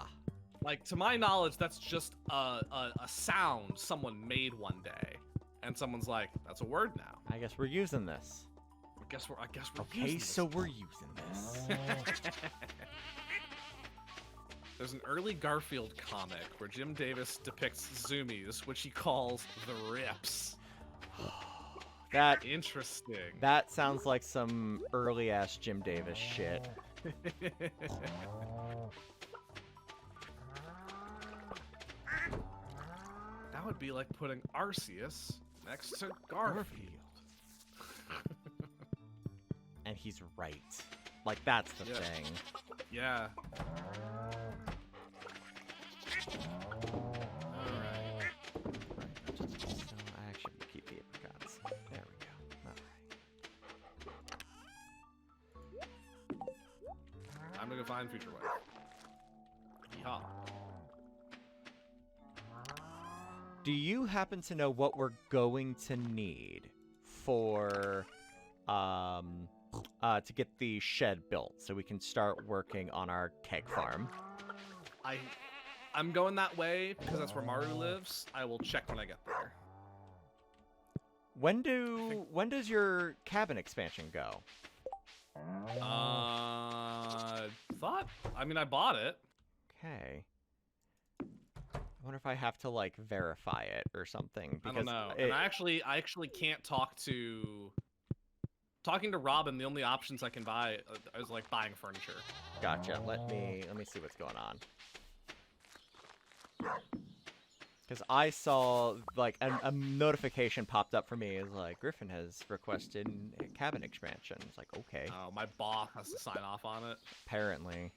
Like to my knowledge, that's just a sound someone made one day, and someone's like, "That's a word now." I guess we're using this. I guess we're Okay, using this. so we're using this. There's an early Garfield comic where Jim Davis depicts zoomies, which he calls the rips. That Interesting. that sounds like some early ass Jim Davis shit. That would be like putting Arceus next to Garfield. And he's right. Like, that's the Yeah. thing. Yeah. Alright. So I actually will keep the apricots. There we go. Alright. I'm gonna go find Future Wife. Yeehaw. Do you happen to know what we're going to need for to get the shed built so we can start working on our keg farm? I'm going that way because that's where Maru lives. I will check when I get there. When does your cabin expansion go? I mean, I bought it. Okay. I wonder if I have to like verify it or something. I don't know. And I actually can't talk to. Talking to Robin, the only options I can buy is like buying furniture. Gotcha. Let me see what's going on. Because I saw like a notification popped up for me. It's like Griffin has requested a cabin expansion. It's like, okay. Oh, my boss has to sign off on it. Apparently.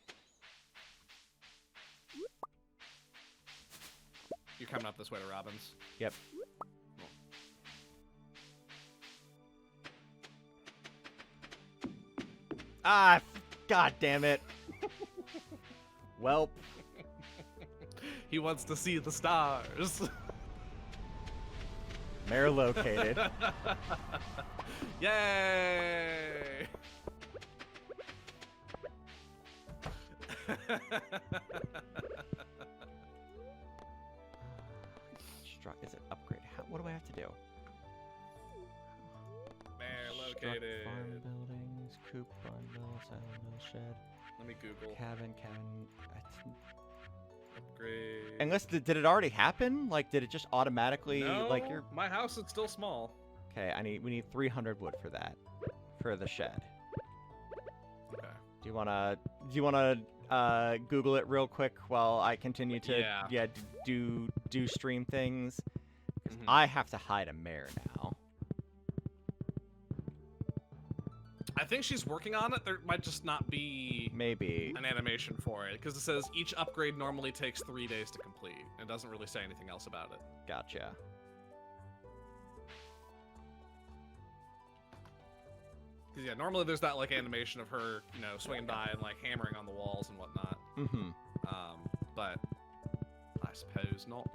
You're coming up this way to Robin's. Yep. Ah, god damn it. Welp. He wants to see the stars. Mare located. Yay! Is it upgrade? What do I have to do? Mare Struck located. farm buildings, coop, barn mill, silo mill, shed, Let me Google. cabin. Upgrade. Unless did it already happen? Like, did it just automatically No, like your? my house is still small. Okay, we need 300 wood for that, for the shed. Okay. Do you wanna Google it real quick while I continue to do stream things? 'Cause I have to hide a mare now. I think she's working on it. There might just not be Maybe. an animation for it because it says each upgrade normally takes 3 days to complete. It doesn't really say anything else about it. Gotcha. Because yeah, normally there's that like animation of her, you know, swinging by and like hammering on the walls and whatnot. Mm-hmm. But I suppose not.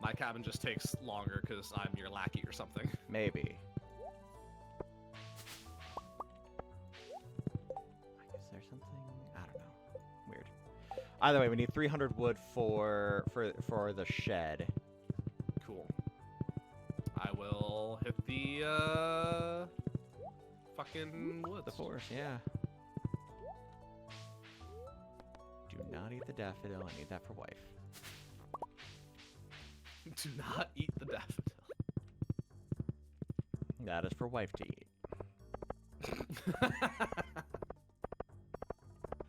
My cabin just takes longer because I'm your lackey or something. Maybe. Is there something? I don't know. Weird. Either way, we need 300 wood for the shed. Cool. I will hit the fucking woods. The forest, yeah. Do not eat the daffodil. I need that for wife. Do not eat the daffodil. That is for wife to eat.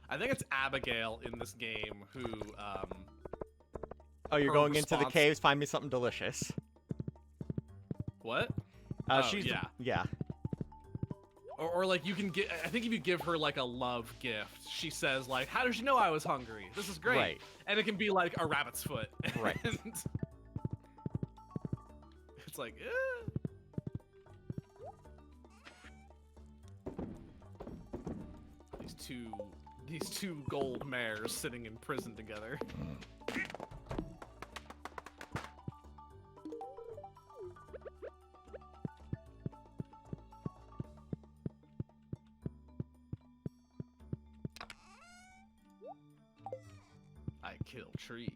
I think it's Abigail in this game who, Oh, you're her going into the response- caves. Find me something delicious. What? She's yeah. Yeah. Or like you can get, I think if you give her like a love gift, she says like, how did you know I was hungry? This is great. Right. And it can be like a rabbit's foot. Right. And it's like, eh. These two gold mares sitting in prison together. I kill trees.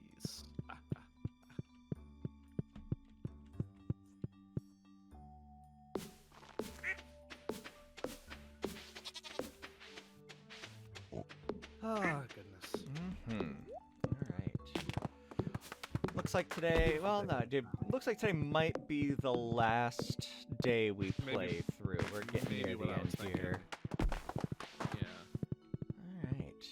Oh, goodness. Mm-hmm. All right. Looks like today. Well, no, dude. Looks like today might be the last day we play through. We're getting maybe near what the I was end thinking. here. Yeah. All right.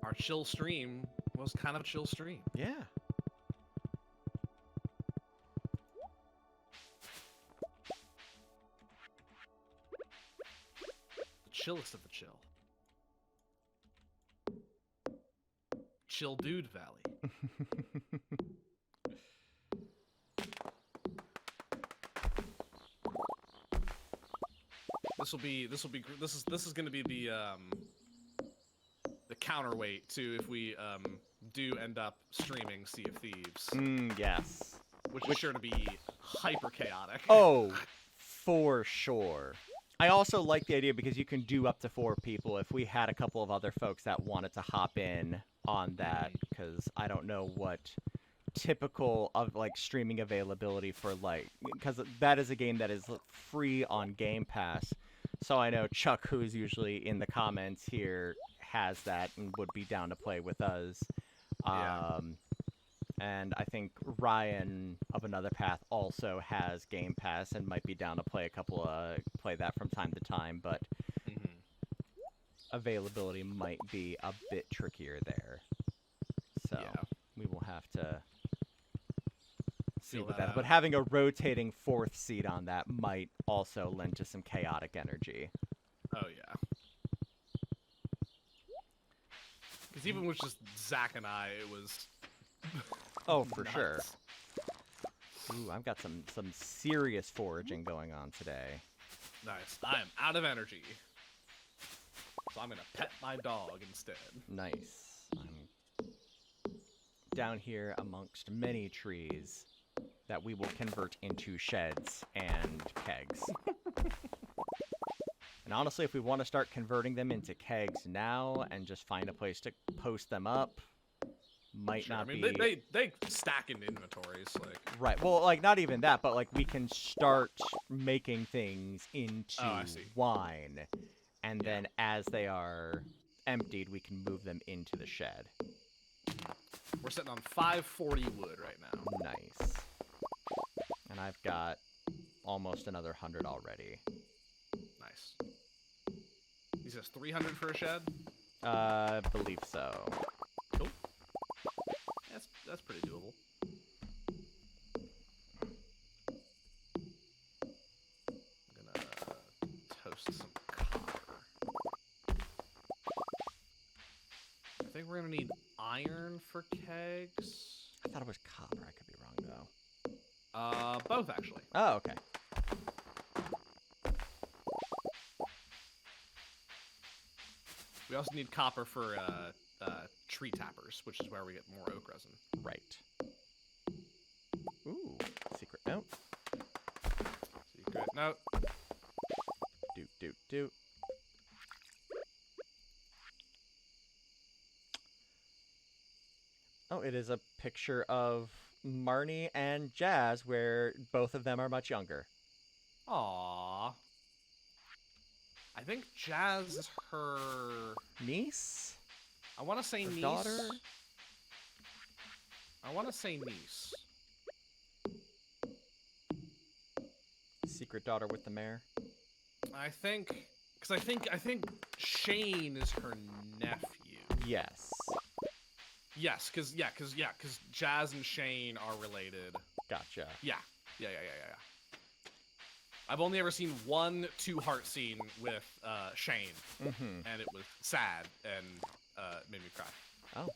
Our chill stream was kind of a chill stream. Yeah. The chillest of the chill. Chill Dude Valley. This is gonna be the counterweight to if we do end up streaming Sea of Thieves, Yes. which is sure to be hyper chaotic. Oh, for sure. I also like the idea because you can do up to 4 people if we had a couple of other folks that wanted to hop in on that, because I don't know what typical of like streaming availability for like, because that is a game that is free on Game Pass. So I know Chuck, who's usually in the comments here, has that and would be down to play with us. Yeah. And I think Ryan of Another Path also has Game Pass and might be down to play play that from time to time, but availability might be a bit trickier there. So Yeah. we will have to see Feel what that that. But out. having a rotating 4th seat on that might also lend to some chaotic energy. Oh yeah. Because even with just Zach and I, it was. Oh, for sure. nuts. Ooh, I've got some serious foraging going on today. Nice. I am out of energy. So I'm gonna pet my dog instead. Nice. I'm down here amongst many trees that we will convert into sheds and kegs. And honestly, if we want to start converting them into kegs now and just find a place to post them up, might Sure. not I mean, be... they stack in inventories, like. Right. Well, like, not even that, but, like, we can start making things into Oh, I see. wine. And Yeah. then as they are emptied, we can move them into the shed. We're sitting on 540 wood right now. Nice. And I've got almost another 100 already. Nice. He says 300 for a shed? I believe so. Cool. That's pretty doable. I'm gonna toast some copper. I think we're gonna need iron for kegs. I thought it was copper. I could be wrong, though. Both actually. Oh, okay. We also need copper for tree tappers, which is where we get more oak resin. Right. Ooh, secret note. Secret note. Doot. Oh, it is a picture of Marnie and Jazz, where both of them are much younger. Aww. I think Jazz is her. Niece? I want to say Her niece. daughter? I want to say niece. Secret daughter with the mayor? I think, because I think Shane is her nephew. Yes. Yes, because Jazz and Shane are related. Gotcha. Yeah. I've only ever seen one 2-heart scene with Shane, and it was sad and made me cry. Oh,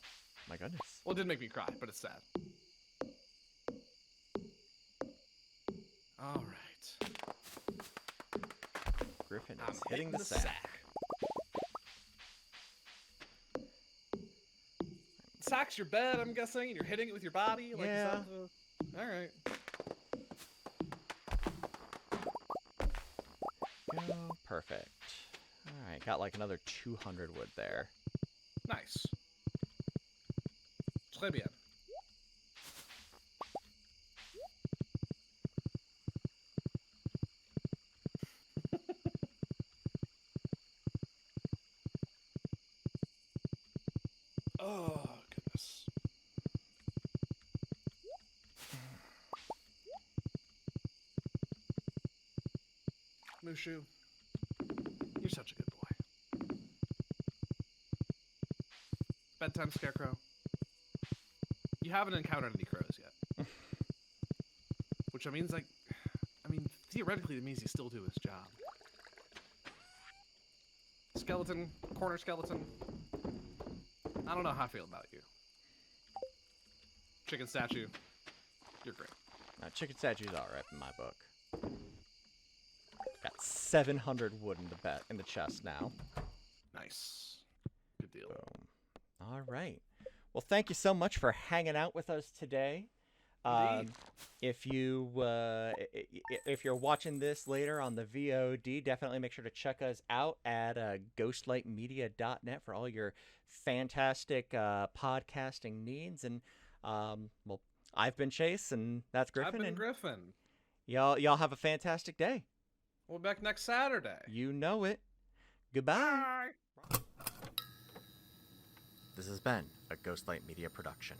my goodness. Well, it didn't make me cry, but it's sad. All right. Griffin I'm is hitting the sack. Sack's your bed, I'm guessing, and you're hitting it with your body? Like, Yeah. Is that the... All right. Go. Perfect. Alright, got like another 200 wood there. Nice. Très bien. Mushu. You're such a good boy. Bedtime Scarecrow. You haven't encountered any crows yet. Which I mean, theoretically it means he still do his job. Skeleton, corner skeleton. I don't know how I feel about you. Chicken statue. You're great. Chicken statue's alright in my book. Got 700 wood in the chest now. Nice. Good deal. Boom. All right. Well, thank you so much for hanging out with us today. Indeed. If you're watching this later on the VOD, definitely make sure to check us out at ghostlightmedia.net for all your fantastic podcasting needs. And well, I've been Chase, and that's Griffin. I've been and Griffin. Y'all have a fantastic day. We'll be back next Saturday. You know it. Goodbye. Bye. This has been a Ghostlight Media production.